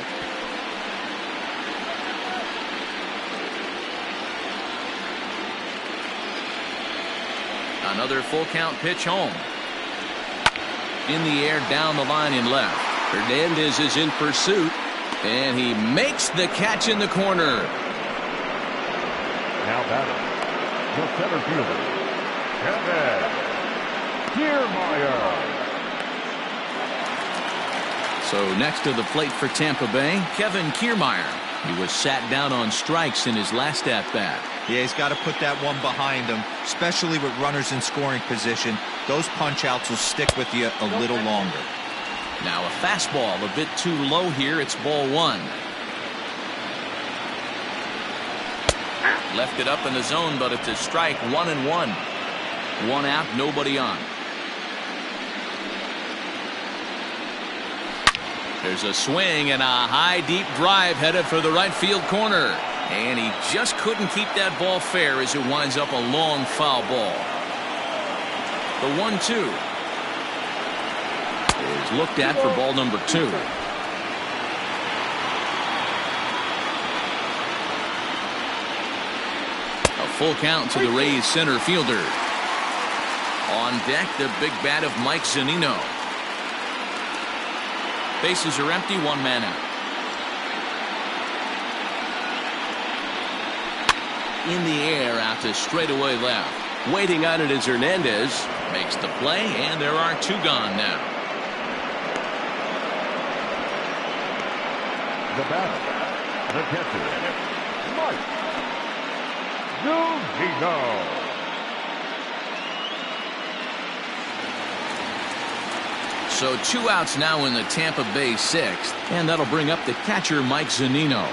Another full count pitch home. In the air down the line and left. Hernandez is in pursuit, and he makes the catch in the corner.
Now batting, the center fielder, Kevin Kiermaier.
So next to the plate for Tampa Bay, Kevin Kiermaier. He was sat down on strikes in his last at-bat.
Yeah, he's got to put that one behind him, especially with runners in scoring position. Those punch-outs will stick with you a little longer.
Now a fastball a bit too low here. It's ball 1. Left it up in the zone, but it's a strike. 1-1. 1 out, nobody on. There's a swing and a high deep drive headed for the right field corner. And he just couldn't keep that ball fair as it winds up a long foul ball. The 1-2 is looked at for ball number 2. A full count to the Rays center fielder. On deck, the big bat of Mike Zunino. Bases are empty, one man out. In the air out to straightaway left. Waiting on it is Hernandez. Makes the play, and there are two gone now.
The batter, the catcher, Mike Zunino.
So 2 outs now in the Tampa Bay 6th, and that'll bring up the catcher Mike Zunino.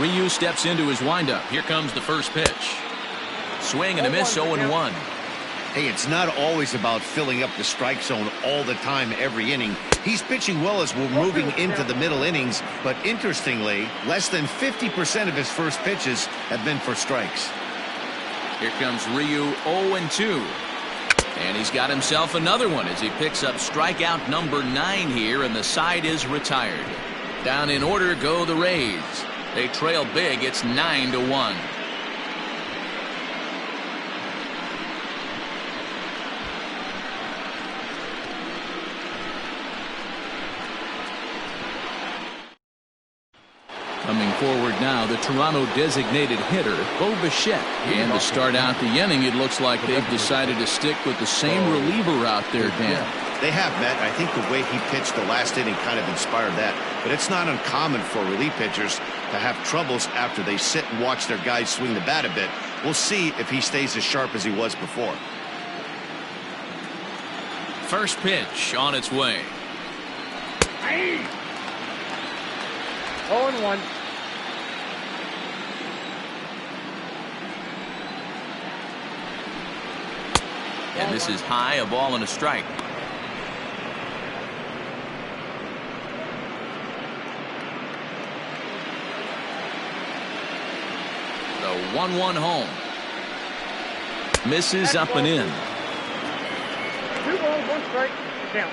Ryu steps into his windup. Here comes the first pitch. Swing and a miss, 0-1.
Hey, it's not always about filling up the strike zone all the time, every inning. He's pitching well as we're moving into the middle innings, but interestingly, less than 50% of his first pitches have been for strikes.
Here comes Ryu, 0-2. And he's got himself another one as he picks up strikeout number 9 here, and the side is retired. Down in order go the Rays. They trail big. It's 9-1. Coming forward now, the Toronto designated hitter, Bo Bichette. And to start out the inning, it looks like they've decided to stick with the same reliever out there, Dan.
They have, Matt. I think the way he pitched the last inning kind of inspired that. But it's not uncommon for relief pitchers to have troubles after they sit and watch their guys swing the bat a bit. We'll see if he stays as sharp as he was before.
First pitch on its way.
0-1.
And this is high, a ball and a strike. The 1-1 home. Misses up and in.
2 balls, 1 strike. Count.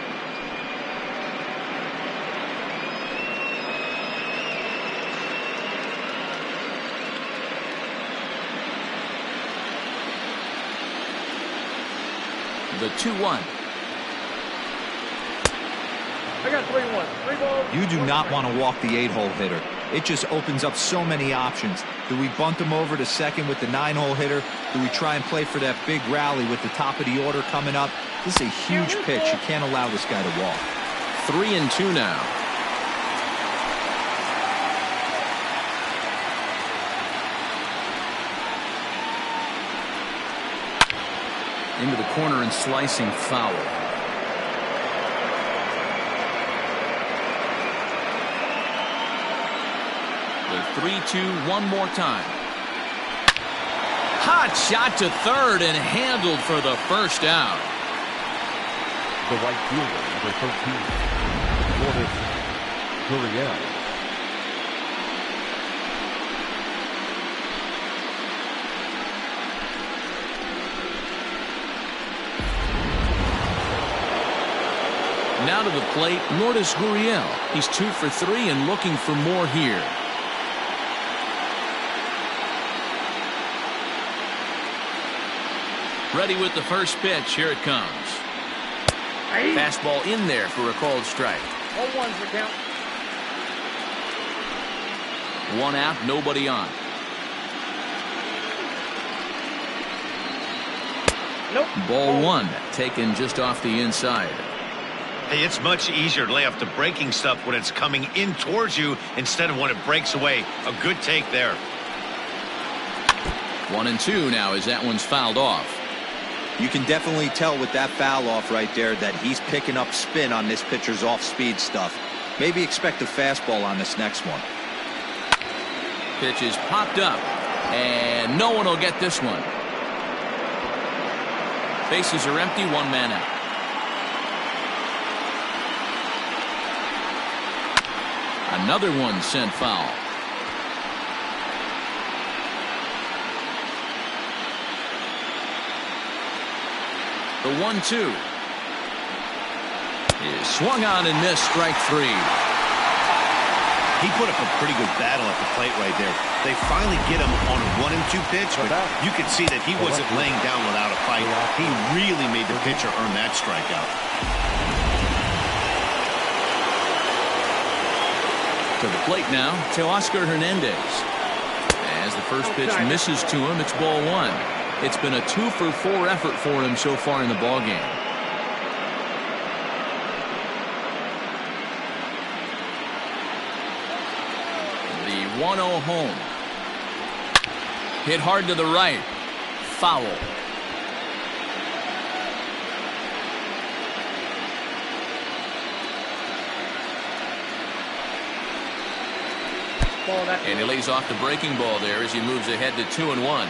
The 2-1.
I got 3-1. 3 balls.
You do not want to walk the 8-hole hitter. It just opens up so many options. Do we bunt him over to second with the 9-hole hitter? Do we try and play for that big rally with the top of the order coming up? This is a huge pitch. You can't allow this guy to walk.
3-2 now. Into the corner and slicing foul. The 3-2 one more time. Hot shot to third and handled for the first out.
The right fielder, number 13, Gurriel.
Now to the plate, Lourdes Gurriel. He's 2 for 3 and looking for more here. Ready with the first pitch. Here it comes. Fastball in there for a called strike.
0-1 for count.
1 out, nobody on.
Nope.
Ball 1, taken just off the inside.
Hey, it's much easier to lay off the breaking stuff when it's coming in towards you instead of when it breaks away. A good take there.
1-2 now as that one's fouled off.
You can definitely tell with that foul off right there that he's picking up spin on this pitcher's off-speed stuff. Maybe expect a fastball on this next one.
Pitch is popped up, and no one will get this one. Bases are empty, 1 man out. Another one sent foul. The 1-2 is swung on and missed, strike 3.
He put up a pretty good battle at the plate right there. They finally get him on a 1-2 pitch, but you could see that he wasn't laying down without a fight. He really made the pitcher earn that strikeout.
To the plate now, Teoscar Hernandez. As the first pitch misses to him, it's ball one. It's been a 2-for-4 effort for him so far in the ballgame. The 1-0 home. Hit hard to the right. Foul. And he lays off the breaking ball there as he moves ahead to 2-1.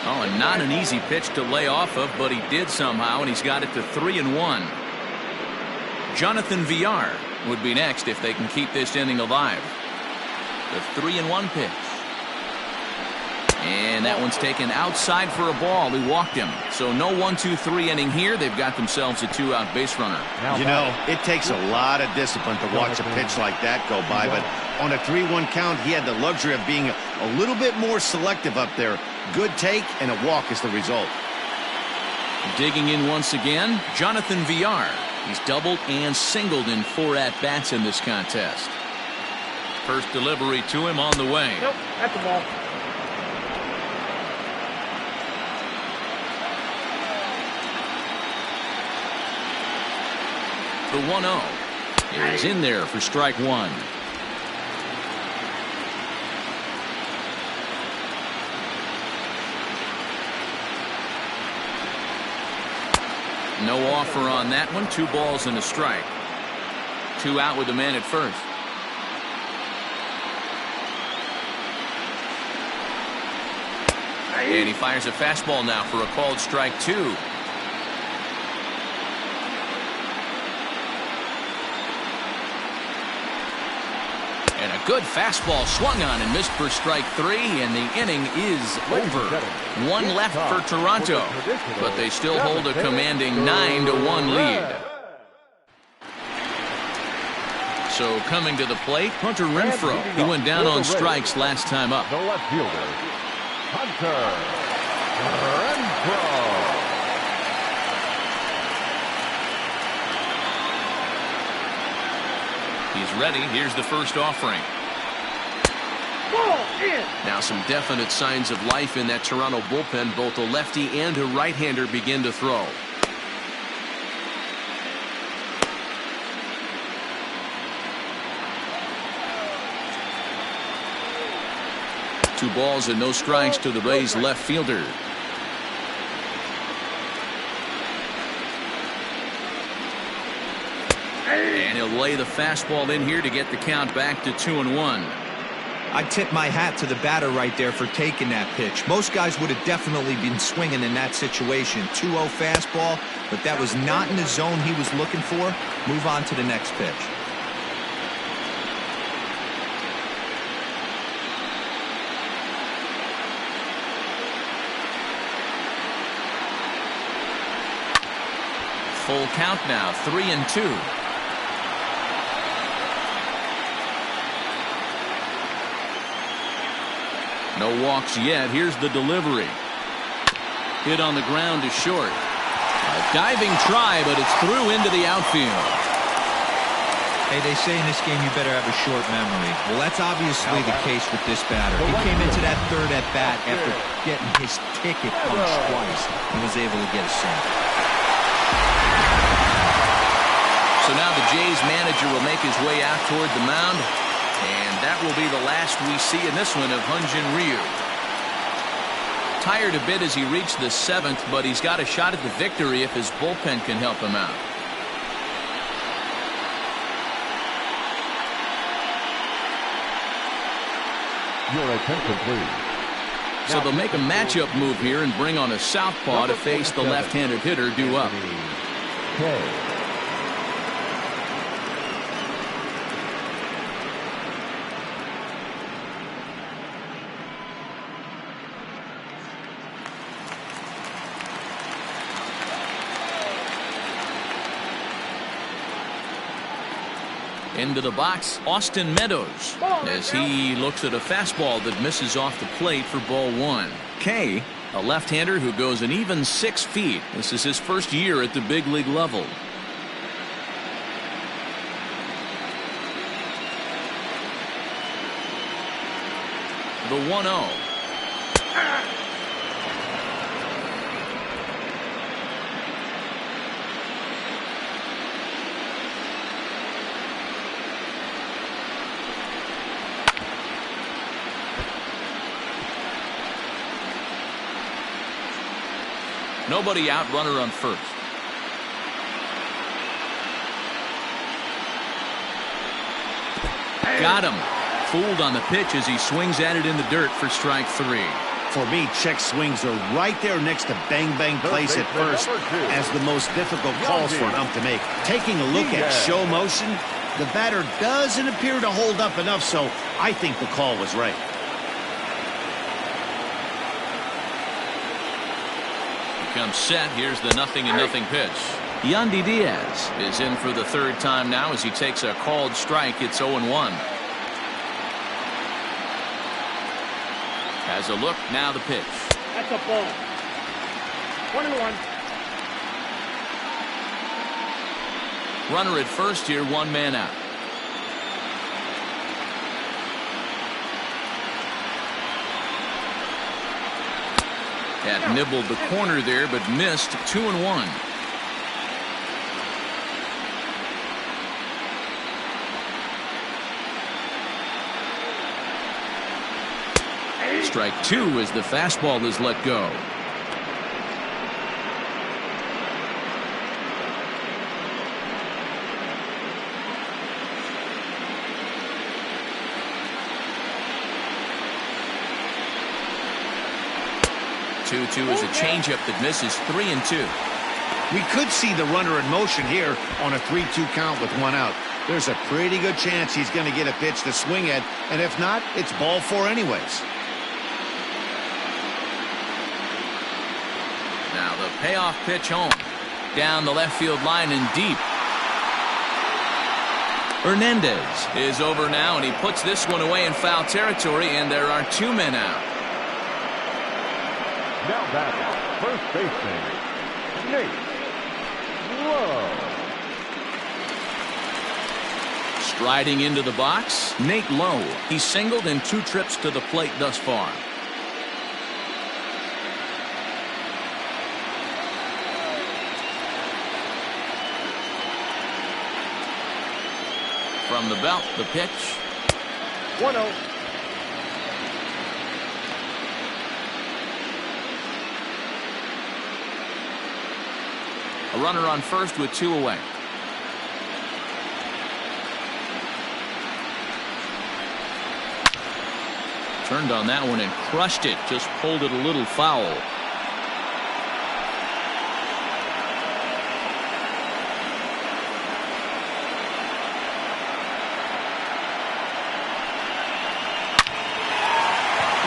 Oh, and not an easy pitch to lay off of, but he did somehow, and he's got it to 3-1. Jonathan Villar would be next if they can keep this inning alive. The 3-1 pitch. And that one's taken outside for a ball. He walked him. So no 1-2-3 inning here. They've got themselves a 2-out base runner.
You know, it takes a lot of discipline to watch a pitch like that go by, but on a 3-1 count, he had the luxury of being a little bit more selective up there. Good take, and a walk is the result.
Digging in once again, Jonathan Villar. He's doubled and singled in 4 at-bats in this contest. First delivery to him on the way.
Nope, that's the ball.
The 1-0 is in there for strike one. No offer on that one. 2 balls and a strike. 2 out with the man at first. And he fires a fastball now for a called strike 2. And a good fastball swung on and missed for strike 3, and the inning is over. 1 left for Toronto, but they still hold a commanding 9-1 lead. So coming to the plate, Hunter Renfroe. He went down on strikes last time up.
The left fielder, Hunter Renfroe.
He's ready. Here's the first offering. Now some definite signs of life in that Toronto bullpen. Both a lefty and a right-hander begin to throw. Two balls and no strikes to the Rays left fielder. And he'll lay the fastball in here to get the count back to 2-1.
I tip my hat to the batter right there for taking that pitch. Most guys would have definitely been swinging in that situation. 2-0 fastball, but that was not in the zone he was looking for. Move on to the next pitch.
Full count now, 3-2. No walks yet. Here's the delivery. Hit on the ground is short. A diving try, but it's through into the outfield.
Hey, they say in this game you better have a short memory. Well, that's obviously the case with this batter. He came into that third at bat after getting his ticket punched twice and was able to get a single.
So now the Jays manager will make his way out toward the mound. And that will be the last we see in this one of Hyun-Jin Ryu. Tired a bit as he reached the 7th, but he's got a shot at the victory if his bullpen can help him out.
Your attention, please.
So they'll make a matchup move here and bring on a southpaw to face the left-handed hitter due up.
Okay.
Into the box, Austin Meadows, as he looks at a fastball that misses off the plate for ball one. Kay, a left-hander who goes an even 6 feet. This is his first year at the big league level. The 1-0. Nobody out, runner on first. Got him. Fooled on the pitch as he swings at it in the dirt for strike 3.
For me, check swings are right there next to bang place at first as the most difficult calls for an ump to make. Taking a look at show motion, the batter doesn't appear to hold up enough, so I think the call was right.
Comes set. Here's the 0-0 pitch. Yandy Diaz is in for the 3rd time now as he takes a called strike. It's 0-1. Has a look. Now the pitch.
That's a ball. 1-1.
Runner at first here. 1 man out. Had nibbled the corner there, but missed. 2-1. Strike 2 as the fastball is let go. Two is a changeup that misses. 3-2.
We could see the runner in motion here on a 3-2 count with 1 out. There's a pretty good chance he's going to get a pitch to swing at, and if not, it's ball 4 anyways.
Now the payoff pitch home. Down the left field line and deep. Hernandez is over now, and he puts this one away in foul territory, and there are 2 men out.
Now back, first baseman, Nate Lowe.
Striding into the box, Nate Lowe. He's singled in 2 trips to the plate thus far. From the belt, the pitch.
1-0.
A runner on first with 2 away. Turned on that one and crushed it. Just pulled it a little foul.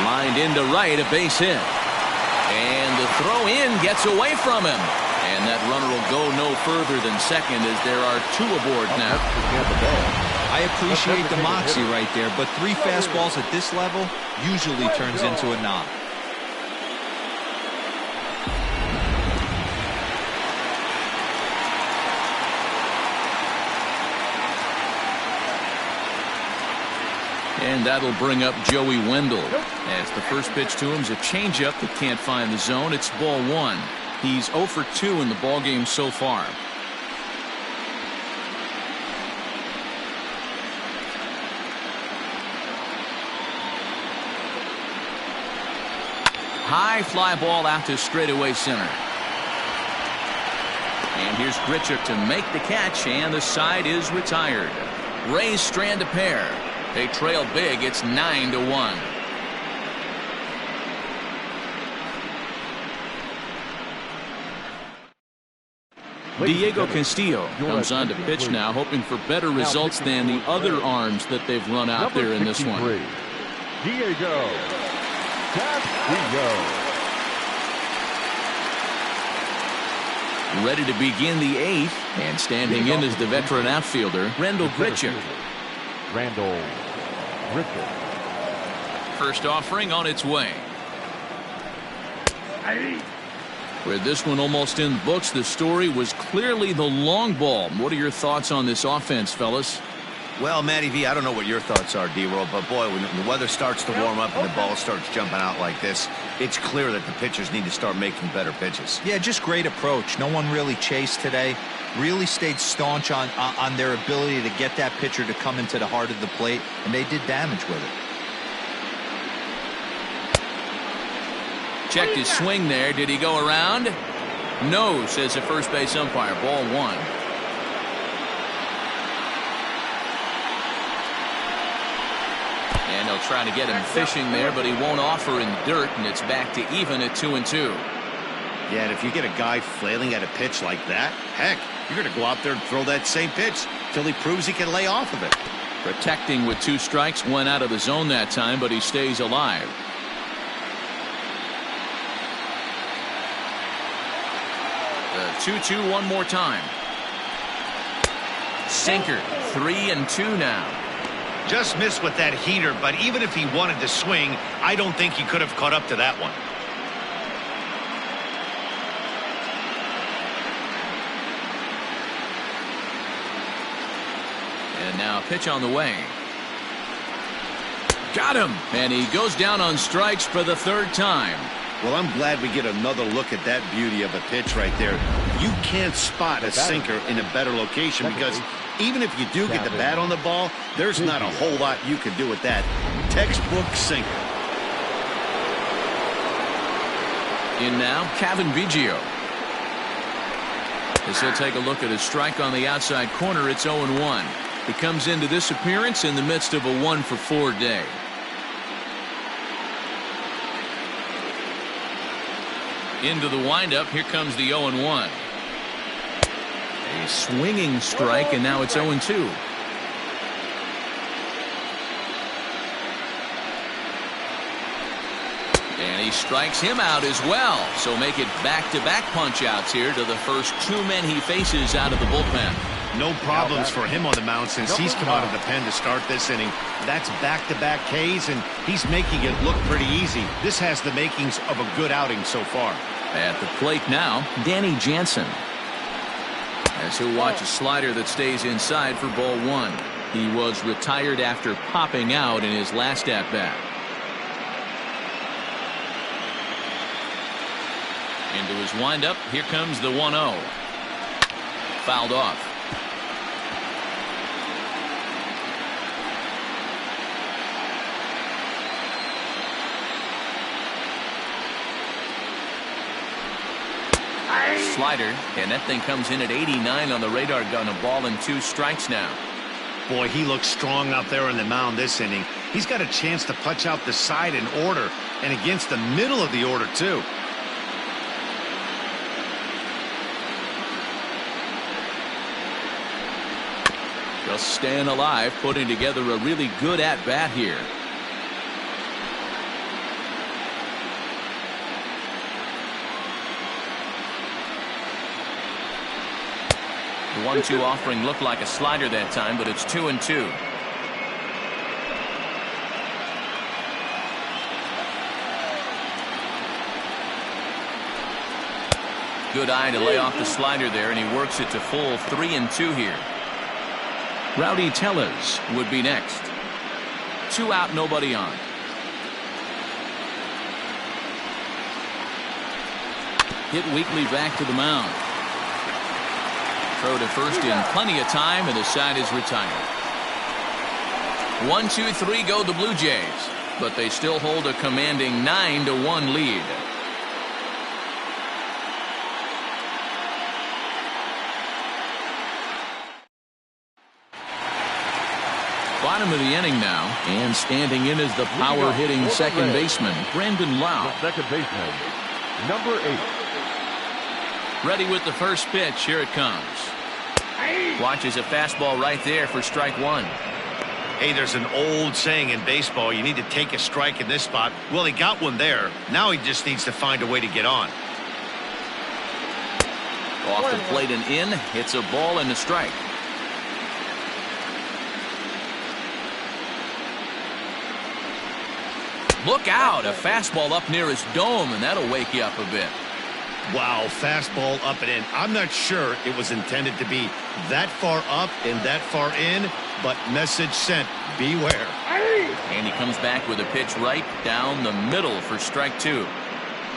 Lined into right, a base hit. And the throw in gets away from him. And that runner will go no further than second as there are 2 aboard now.
I appreciate the moxie right there, but 3 fastballs at this level usually turns into a knock.
And that'll bring up Joey Wendell. As the first pitch to him is a changeup that can't find the zone. It's ball 1. He's 0 for 2 in the ballgame so far. High fly ball out to straightaway center. And here's Grichuk to make the catch, and the side is retired. Rays strand a pair. They trail big. It's 9-1. Diego Castillo comes on to pitch now, hoping for better results than the other arms that they've run out there in this one.
Diego Castillo.
Ready to begin the 8th, and standing in is the veteran outfielder, Randall Grichuk.
Randall Grichuk.
First offering on its way. With this one almost in the books, the story was clearly the long ball. What are your thoughts on this offense, fellas?
Well, Matty V, I don't know what your thoughts are, D-Roll, but boy, when the weather starts to warm up and the ball starts jumping out like this, it's clear that the pitchers need to start making better pitches.
Yeah, just great approach. No one really chased today. Really stayed staunch on their ability to get that pitcher to come into the heart of the plate, and they did damage with it.
Checked his swing there. Did he go around? No, says the first base umpire. Ball 1. And they'll try to get him fishing there, but he won't offer in dirt, and it's back to even at 2-2.
Yeah, and if you get a guy flailing at a pitch like that, heck, you're going to go out there and throw that same pitch till he proves he can lay off of it.
Protecting with 2 strikes, went out of the zone that time, but he stays alive. The 2-2 one more time. Sinker, 3-2 now.
Just missed with that heater, but even if he wanted to swing, I don't think he could have caught up to that one.
And now a pitch on the way. Got him! And he goes down on strikes for the 3rd time.
Well, I'm glad we get another look at that beauty of a pitch right there. You can't spot a sinker in a better location because even if you do get the bat on the ball, there's not a whole lot you can do with that. Textbook sinker.
In now, Kevin Biggio. As he'll take a look at his strike on the outside corner, it's 0-1. He comes into this appearance in the midst of a 1-for-4 day. Into the windup, here comes the 0-1. A swinging strike, and now it's 0-2. And he strikes him out as well. So make it back-to-back punch-outs here to the first 2 men he faces out of the bullpen.
No problems for him on the mound since he's come out of the pen to start this inning. That's back-to-back Ks, and he's making it look pretty easy. This has the makings of a good outing so far.
At the plate now, Danny Jansen. As he'll watch a slider that stays inside for ball 1. He was retired after popping out in his last at-bat. Into his windup, here comes the 1-0. Fouled off. Slider, and that thing comes in at 89 on the radar gun. A ball and 2 strikes now.
Boy, he looks strong out there on the mound this inning. He's got a chance to punch out the side in order, and against the middle of the order too.
Just staying alive, putting together a really good at-bat here. The 1-2 offering looked like a slider that time, but it's 2-2. Good eye to lay off the slider there, and he works it to full 3-2 here. Rowdy Tellez would be next. 2 out, nobody on. Hit weakly back to the mound. Throw to first in plenty of time, and the side is retired. 1-2-3 go the Blue Jays, but they still hold a commanding 9-1 lead. Bottom of the inning now, and standing in is the power-hitting second baseman, Brandon Lau.
Second baseman, number 8.
Ready with the first pitch. Here it comes. Watches a fastball right there for strike 1.
Hey, there's an old saying in baseball, you need to take a strike in this spot. Well, he got one there. Now he just needs to find a way to get on.
Off the plate and in. It's a ball and a strike. Look out. A fastball up near his dome, and that'll wake you up a bit.
Wow, fastball up and in. I'm not sure it was intended to be that far up and that far in, but message sent. Beware.
And he comes back with a pitch right down the middle for strike 2.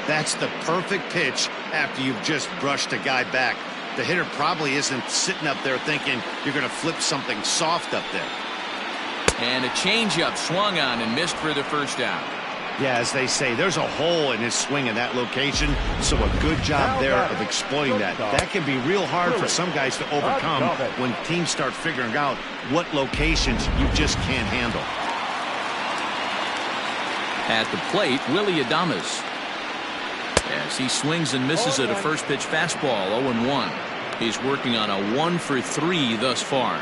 That's the perfect pitch after you've just brushed a guy back. The hitter probably isn't sitting up there thinking you're going to flip something soft up there.
And a changeup swung on and missed for the first out.
Yeah, as they say, there's a hole in his swing in that location, so a good job there of exploiting that. That can be real hard for some guys to overcome when teams start figuring out what locations you just can't handle.
At the plate, Willie Adames. As he swings and misses at a first pitch fastball, 0-1. He's working on a 1 for 3 thus far.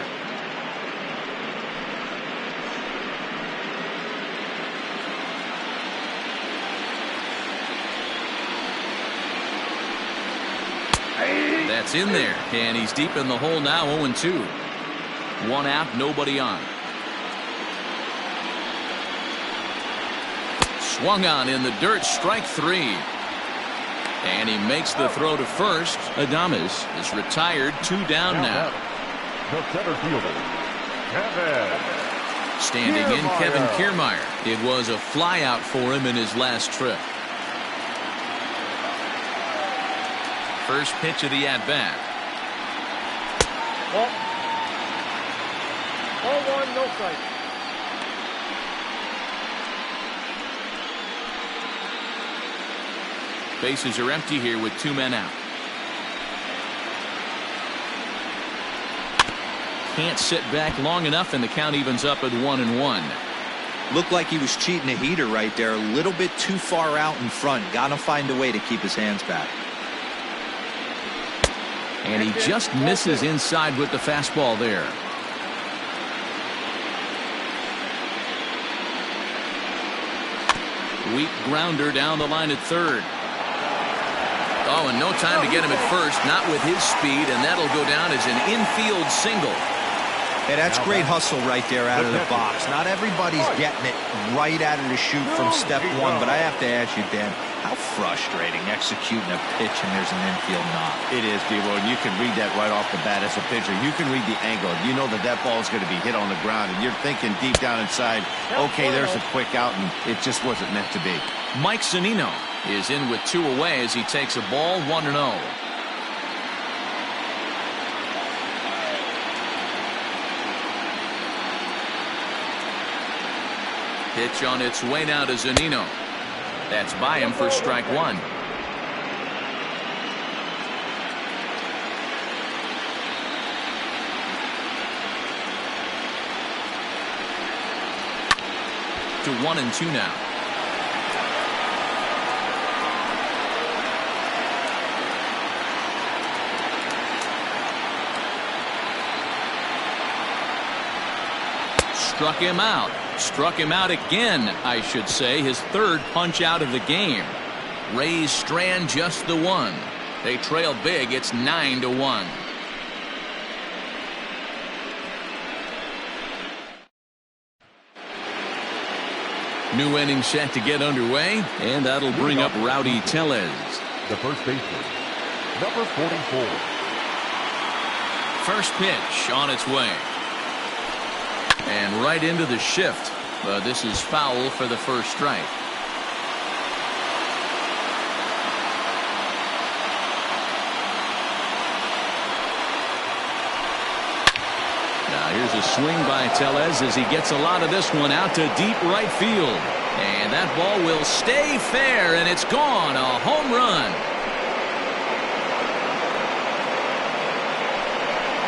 That's in there, and he's deep in the hole now, 0-2. 1 out, nobody on. Swung on in the dirt, strike 3. And he makes the throw to first. Adames is retired, 2 down now.
The center fielder, Kevin.
Standing in, Kevin Kiermaier. It was a flyout for him in his last trip. First pitch of the at-bat.
0-1, no strike.
Bases are empty here with 2 men out. Can't sit back long enough, and the count evens up at 1-1.
Looked like he was cheating a heater right there. A little bit too far out in front. Gotta find a way to keep his hands back.
And he just misses inside with the fastball there. Weak grounder down the line at third. Oh, and no time to get him at first, not with his speed, and that'll go down as an infield single.
Hey, that's great hustle right there out of the box. Not everybody's getting it right out of the chute from step 1, but I have to ask you, Dan, how frustrating executing a pitch and there's an infield knock.
It is, D-Roy, and you can read that right off the bat as a pitcher. You can read the angle. You know that that ball is going to be hit on the ground, and you're thinking deep down inside, okay, there's a quick out, and it just wasn't meant to be.
Mike Zunino is in with 2 away as he takes a ball, 1-0. Pitch on its way now to Zunino. That's by him for strike 1. To 1-2 now. Struck him out. Struck him out again, I should say. His 3rd punch out of the game. Rays strand just the 1. They trail big. It's 9-1. New inning set to get underway, and that'll bring up Rowdy Tellez.
The first baseman, number 44.
First pitch on its way. And right into the shift. But this is foul for the first strike. Now here's a swing by Tellez as he gets a lot of this one out to deep right field. And that ball will stay fair, and it's gone. A home run.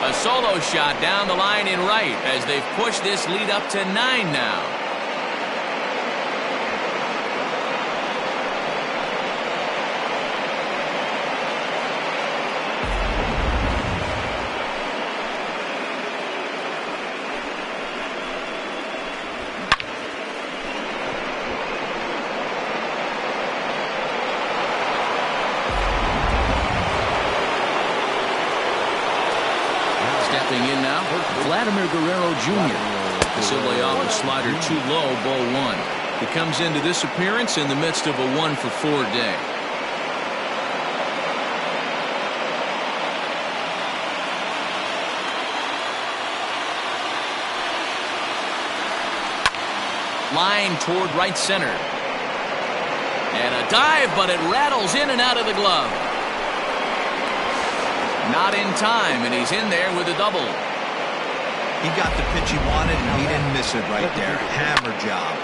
A solo shot down the line in right as they've pushed this lead up to 9 now. Guerrero Jr. This will lay off a slider too low, ball one. He comes into this appearance in the midst of a 1-for-4 day. Line toward right center. And a dive, but it rattles in and out of the glove. Not in time, and he's in there with a double.
He got the pitch he wanted, and he didn't miss it right there. Hammer job.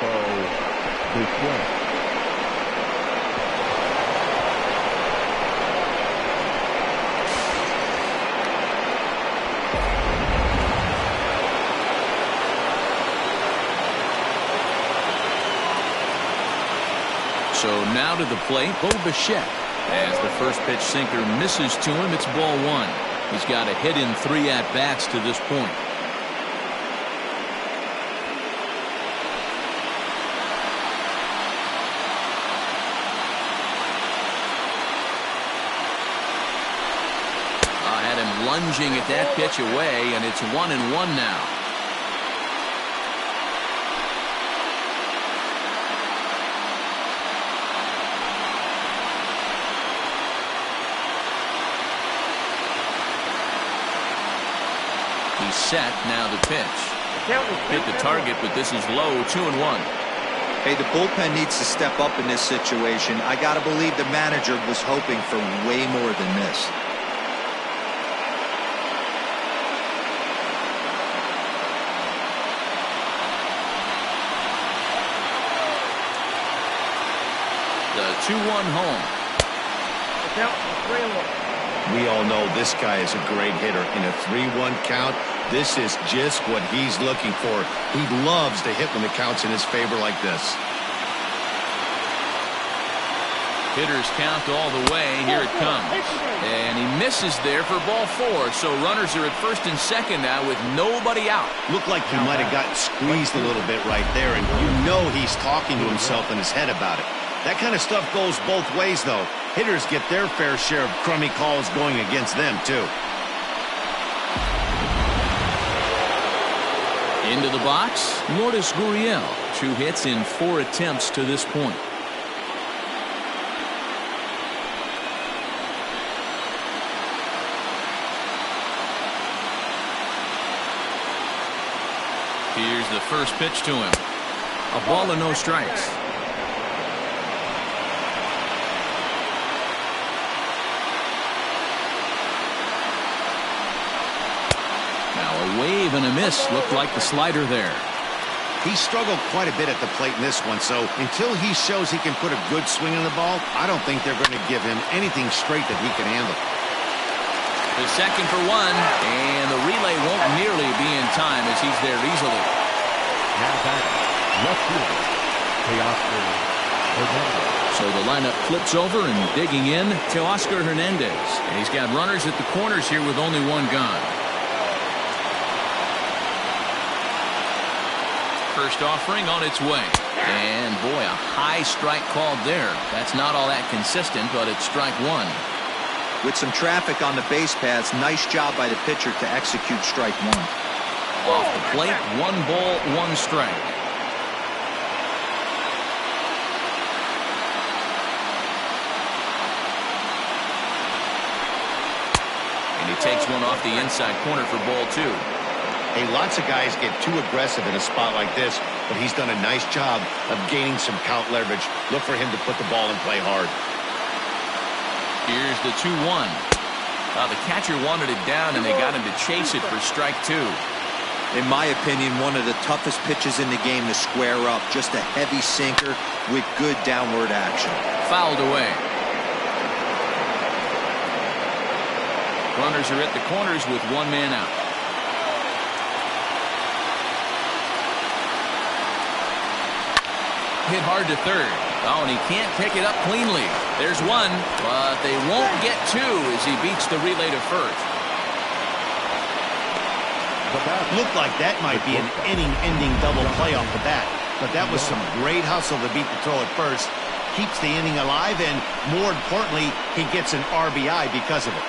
So now to the plate, Bo Bichette. As the first pitch sinker misses to him, it's ball one. He's got a hit in 3 at-bats to this point. Had him lunging at that pitch away, and it's 1-1 now. He's set, now the pitch. Hit the target, but this is low, 2-1.
Hey, the bullpen needs to step up in this situation. I got to believe the manager was hoping for way more than this.
The 2-1 home.
We all know this guy is a great hitter. In a 3-1 count, this is just what he's looking for. He loves to hit when the count's in his favor like this.
Hitters count all the way. Here it comes. And he misses there for ball 4. So runners are at first and second now with nobody out.
Looked like he might have gotten squeezed a little bit right there, and you know he's talking to himself in his head about it. That kind of stuff goes both ways, though. Hitters get their fair share of crummy calls going against them, too.
Into the box, Lourdes Gurriel. 2 hits in 4 attempts to this point. Here's the first pitch to him. A ball and no strikes. A wave and a miss. Looked like the slider there.
He struggled quite a bit at the plate in this one, so until he shows he can put a good swing on the ball, I don't think they're going to give him anything straight that he can handle.
The second for 1, and the relay won't nearly be in time as he's there easily.
Now back, left field, Teoscar Hernandez.
So the lineup flips over and digging in, Teoscar Hernandez. And he's got runners at the corners here with only 1 gone. First offering on its way. And boy, a high strike called there. That's not all that consistent, but it's strike 1.
With some traffic on the base paths, nice job by the pitcher to execute strike 1.
Off the plate, 1 ball, 1 strike. And he takes one off the inside corner for ball 2.
Hey, lots of guys get too aggressive in a spot like this, but he's done a nice job of gaining some count leverage. Look for him to put the ball in play hard.
Here's the 2-1. The catcher wanted it down, and they got him to chase it for strike 2.
In my opinion, one of the toughest pitches in the game to square up. Just a heavy sinker with good downward action.
Fouled away. Runners are at the corners with 1 man out. Hit hard to third. Oh, and he can't pick it up cleanly. There's 1, but they won't get 2 as he beats the relay to first.
Looked like that might be an inning-ending double play off the bat, but that was some great hustle to beat the throw at first. Keeps the inning alive, and more importantly, he gets an RBI because of it.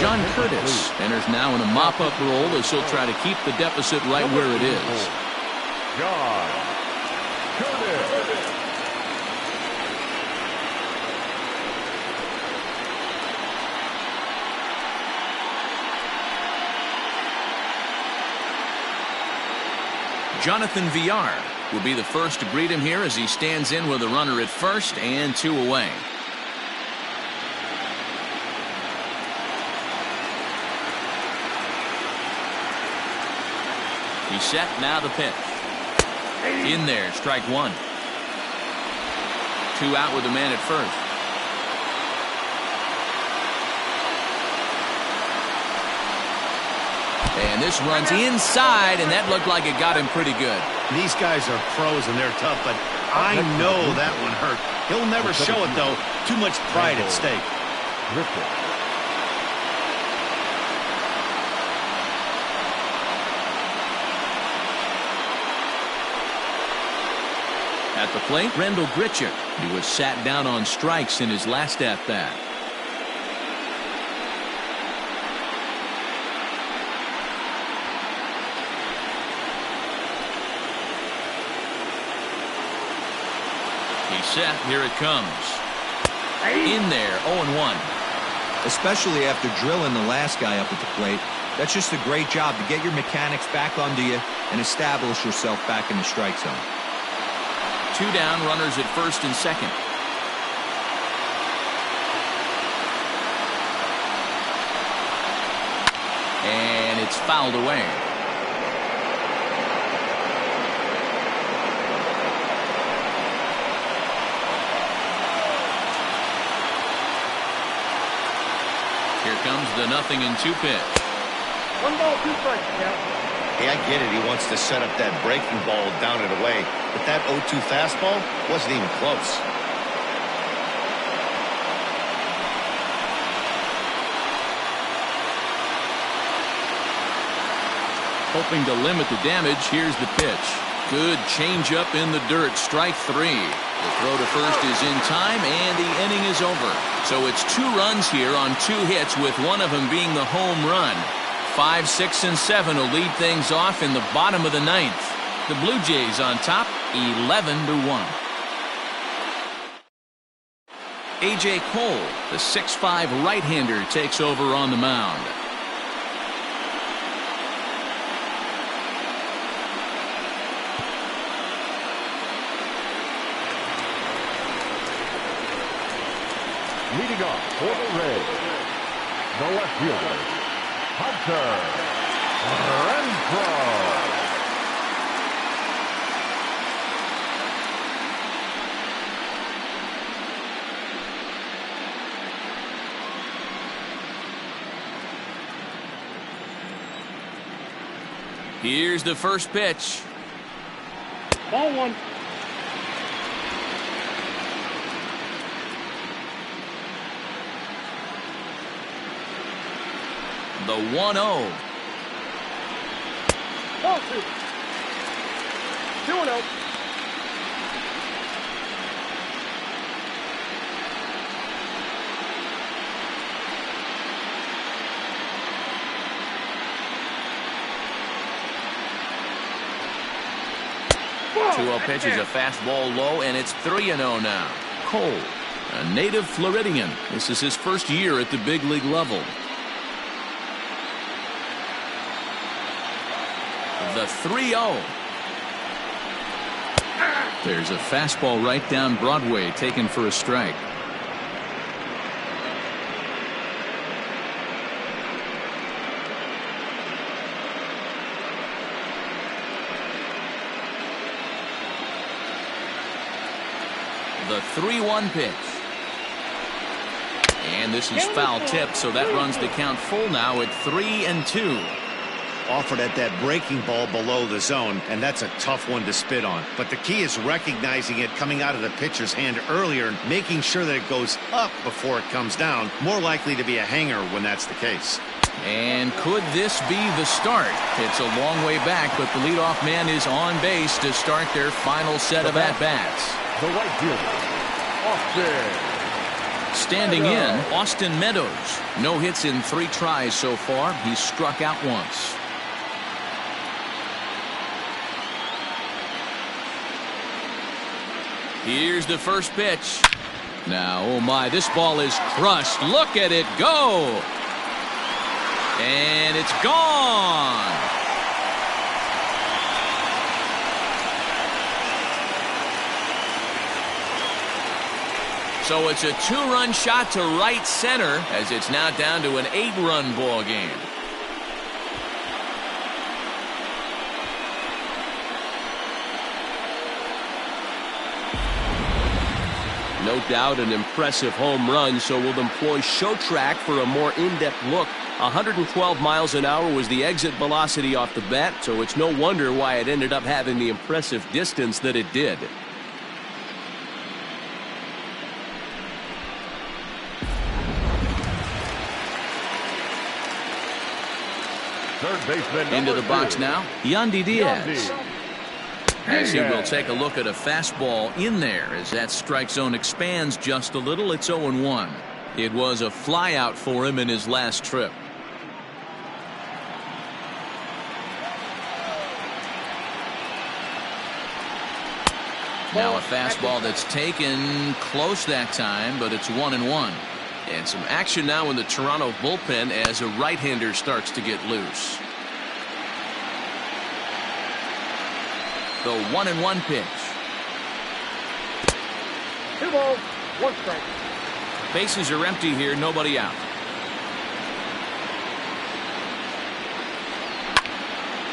John Curtis enters now in a mop-up role as he'll try to keep the deficit right where it is.
John Curtis.
Jonathan Villar will be the first to greet him here as he stands in with a runner at first and 2 away. He's set, now the pitch. In there, strike 1. 2 out with a man at first. And this runs inside, and that looked like it got him pretty good.
These guys are pros and they're tough, but I know that one hurt. He'll never show it, though. Too much pride at stake.
At the plate, Rendell Grichuk. He was sat down on strikes in his last at-bat. He's set. Here it comes. In there, 0-1.
Especially after drilling the last guy up at the plate. That's just a great job to get your mechanics back onto you and establish yourself back in the strike zone.
2 down, runners at first and second. And it's fouled away. Here comes the 0-2 pitch.
1 ball, 2 strikes, Cal.
Hey, I get it. He wants to set up that breaking ball down and away. But that 0-2 fastball wasn't even close.
Hoping to limit the damage, here's the pitch. Good changeup in the dirt, strike 3. The throw to first is in time, and the inning is over. So it's 2 runs here on 2 hits, with one of them being the home run. 5, 6, and 7 will lead things off in the bottom of the 9th. The Blue Jays on top, 11-1. A.J. Cole, the 6'5" right-hander, takes over on the mound.
Leading off for the Reds, the left fielder, Hunter Renfroe.
Here's the first pitch.
Ball 1.
The 1-0.
Ball 2. 2-0.
The 2-0 pitch is a fastball low, and it's 3-0 now. Cole, a native Floridian. This is his first year at the big league level. The 3-0. There's a fastball right down Broadway, taken for a strike. The 3-1 pitch. And this is foul tip, so that runs the count full now at 3-2.
Offered at that breaking ball below the zone, and that's a tough one to spit on. But the key is recognizing it coming out of the pitcher's hand earlier and making sure that it goes up before it comes down. More likely to be a hanger when that's the case.
And could this be the start? It's a long way back, but the leadoff man is on base to start their final set of at-bats.
The right fielder, Austin
Standing in, Austin Meadows. No hits in 3 tries so far. He's struck out once. Here's the first pitch. Now, oh my, this ball is crushed. Look at it go. And it's gone. So it's a 2-run shot to right center as it's now down to an 8-run ball game.
No doubt an impressive home run, so we'll employ show track for a more in-depth look. 112 miles an hour was the exit velocity off the bat, so it's no wonder why it ended up having the impressive distance that it did.
Third baseman
Into the box now, Yandy Diaz.
Yandy.
As he will take a look at a fastball in there as that strike zone expands just a little. It's 0-1. It was a flyout for him in his last trip. Now a fastball that's taken close that time, but it's 1-1. And some action now in the Toronto bullpen as a right-hander starts to get loose. The 1-1 pitch.
2 balls, 1 strike.
Bases are empty here, nobody out.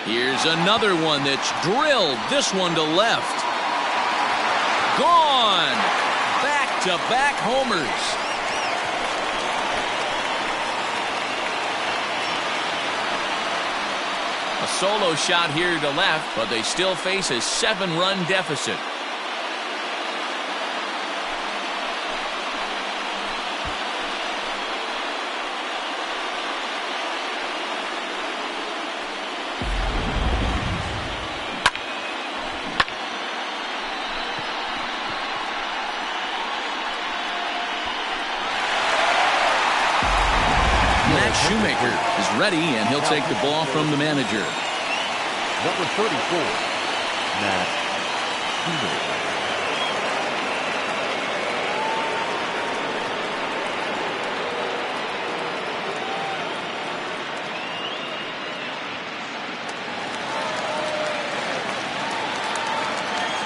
Here's another one that's drilled. This one to left. Gone. Back-to-back homers. A solo shot here to left, but they still face a 7-run deficit. Shoemaker is ready, and he'll take the ball from the manager.
Number 34, Matt Shoemaker.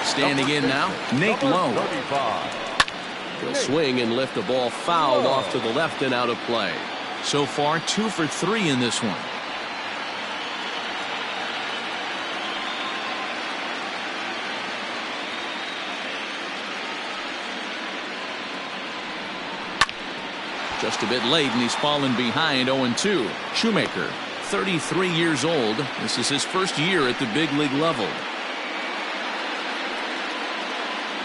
Standing in now, Nate Lowe.
35.
He'll swing and lift a ball fouled off to the left and out of play.
So far, 2 for 3 in this one. Just a bit late, and he's fallen behind 0-2. Shoemaker, 33 years old. This is his first year at the big league level.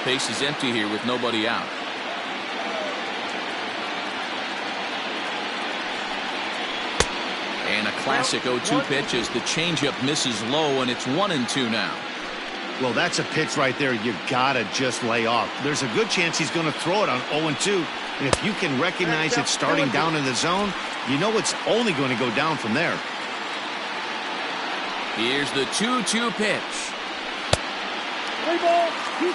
Base is empty here with nobody out. And a classic 0-2 pitch as the changeup misses low, and it's 1-2 now.
Well, that's a pitch right there you gotta just lay off. There's a good chance he's going to throw it on 0-2. And if you can recognize it starting down in the zone, you know it's only going to go down from there.
Here's the 2-2 pitch.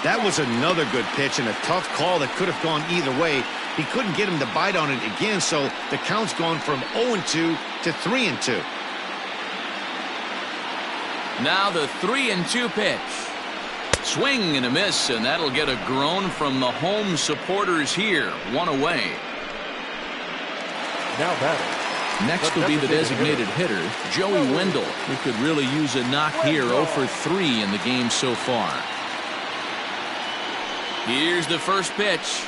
That was another good pitch and a tough call that could have gone either way. He couldn't get him to bite on it again, so the count's gone from 0-2 to 3-2.
Now the 3-2 pitch. Swing and a miss, and that'll get a groan from the home supporters here. 1 away.
Now batting.
Next will be the designated hitter, Joey Wendell, who could really use a knock here. 0 for 3 in the game so far. Here's the first pitch.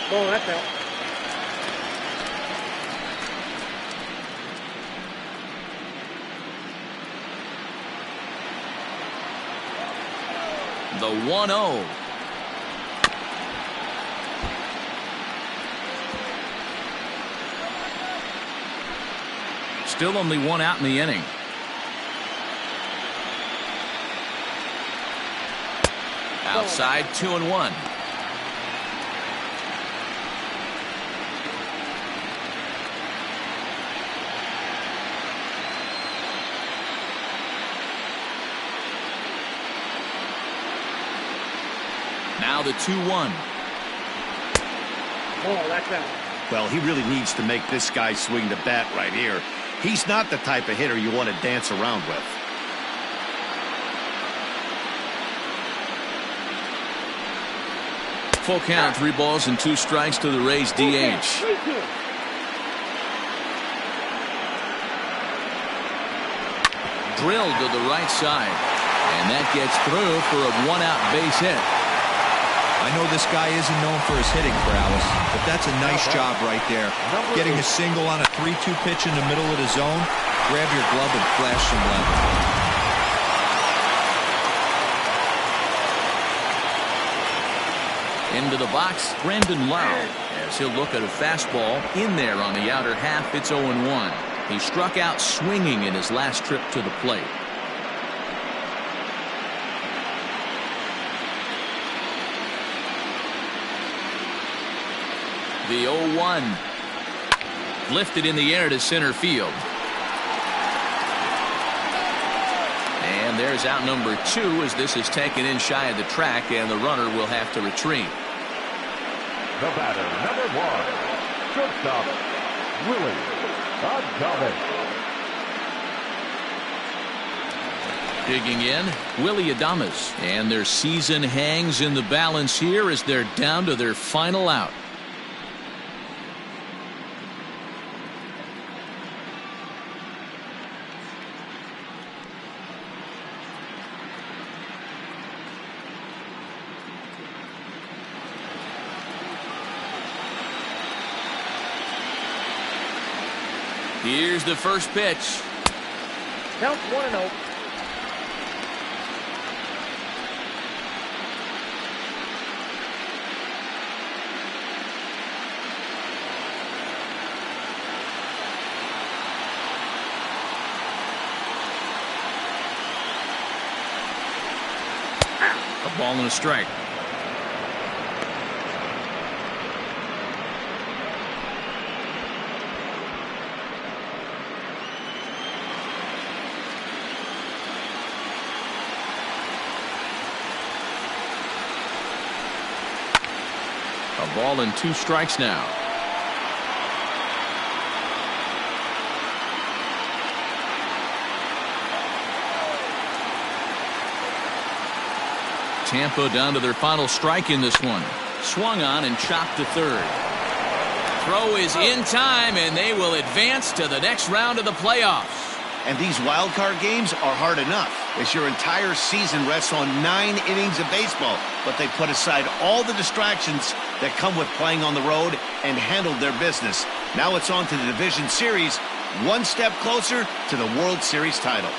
Oh, that's out.
The 1-0. Still only 1 out in the inning. Outside, 2-1. Now the 2-1.
Oh, that's out.
Well, he really needs to make this guy swing the bat right here. He's not the type of hitter you want to dance around with.
Full count, 3 balls and 2 strikes to the Rays DH. Drilled to the right side. And that gets through for a 1-out base hit.
I know this guy isn't known for his hitting prowess, but that's a nice job right there. Getting a single on a 3-2 pitch in the middle of the zone. Grab your glove and flash some left.
Into the box, Brandon Lau, as he'll look at a fastball in there on the outer half. It's 0-1. He struck out swinging in his last trip to the plate. The 0-1. Lifted in the air to center field. And there's out number 2 as this is taken in shy of the track, and the runner will have to retreat.
The batter, number 1, shortstop, Willie Adames.
Digging in, Willie Adames. And their season hangs in the balance here as they're down to their final out. Here's the first pitch.
Count 1-0.
A ball and a strike. A ball and 2 strikes now. Tampa down to their final strike in this one. Swung on and chopped to third. Throw is in time, and they will advance to the next round of the playoffs.
And these wild card games are hard enough, as your entire season rests on 9 innings of baseball. But they put aside all the distractions that come with playing on the road and handled their business. Now it's on to the division series, one step closer to the World Series title.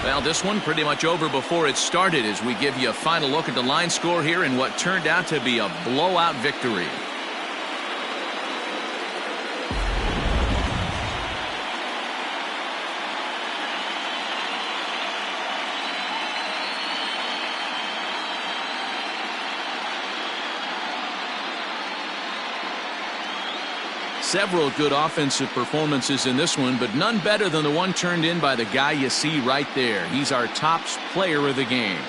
Well, this one pretty much over before it started as we give you a final look at the line score here in what turned out to be a blowout victory. Several good offensive performances in this one, but none better than the one turned in by the guy you see right there. He's our top player of the game.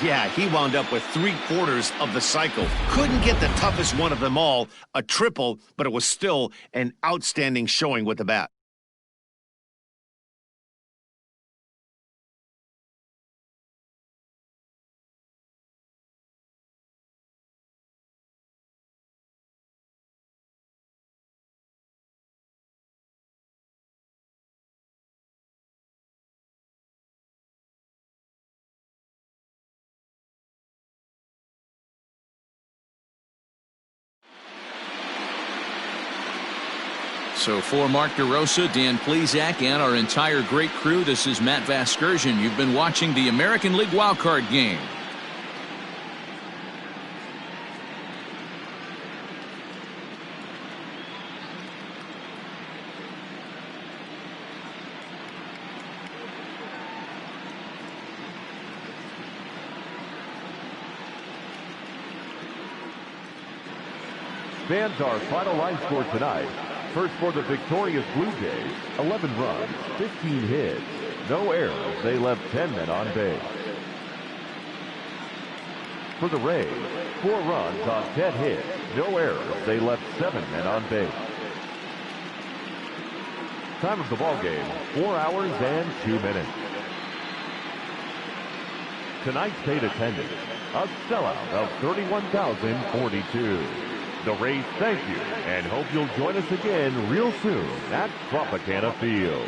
Yeah, he wound up with 3/4 of the cycle. Couldn't get the toughest one of them all, a triple, but it was still an outstanding showing with the bat.
So for Mark DeRosa, Dan Plesac, and our entire great crew, this is Matt Vasgersian. You've been watching the American League wildcard game.
Fans, our final line score tonight. First for the victorious Blue Jays, 11 runs, 15 hits, no errors. They left 10 men on base. For the Rays, 4 runs on 10 hits, no errors. They left 7 men on base. Time of the ball game, 4 hours and 2 minutes. Tonight's paid attendance, a sellout of 31,042. The Rays thank you and hope you'll join us again real soon at Tropicana Field.